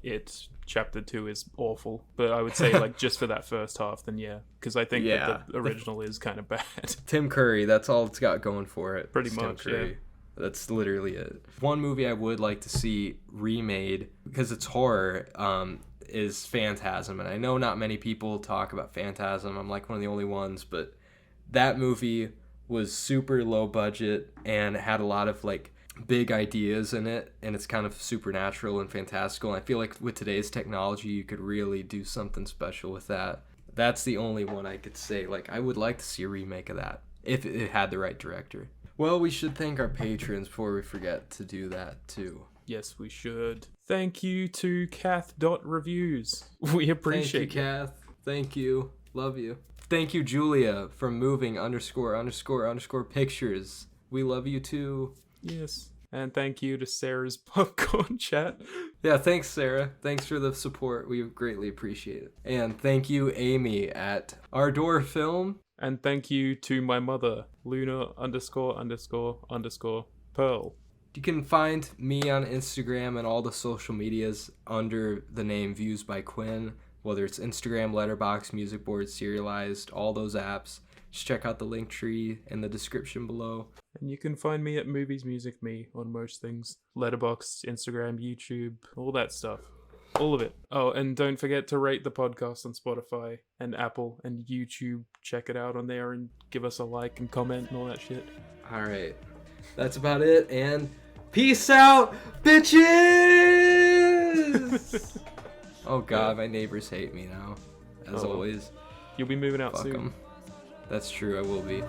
Chapter 2 is awful. But I would say, like, just for that first half, then yeah. Because I think that the original is kind of bad. Tim Curry, that's all it's got going for it. Pretty It's Tim much, Curry. yeah. That's literally it. One movie I would like to see remade, because it's horror, is Phantasm. And I know not many people talk about Phantasm. I'm like one of the only ones, but that movie was super low budget and had a lot of like big ideas in it, and it's kind of supernatural and fantastical. And I feel like with today's technology, you could really do something special with that. That's the only one I could say, like, I would like to see a remake of that if it had the right director. Well, we should thank our patrons before we forget to do that too. Yes, we should. Thank you to Kath.Reviews. We appreciate Thank you, Kath. Thank you. Love you. Thank you, Julia, from moving _ pictures. We love you too. Yes. And thank you to Sarah's popcorn chat. Yeah, thanks, Sarah. Thanks for the support. We greatly appreciate it. And thank you, Amy, at Ardor Film. And thank you to my mother, Luna ___ Pearl. You can find me on Instagram and all the social medias under the name Views by Quinn, whether it's Instagram, Letterboxd, Music Board, Serialized, all those apps. Just check out the link tree in the description below. And you can find me at Movies Music Me on most things. Letterboxd, Instagram, YouTube, all that stuff. All of it. Oh, and don't forget to rate the podcast on Spotify and Apple and YouTube. Check it out on there and give us a like and comment and all that shit. All right. That's about it. And peace out, bitches! Oh, God, my neighbors hate me now. As always. You'll be moving out Fuck soon. 'em. That's true, I will be.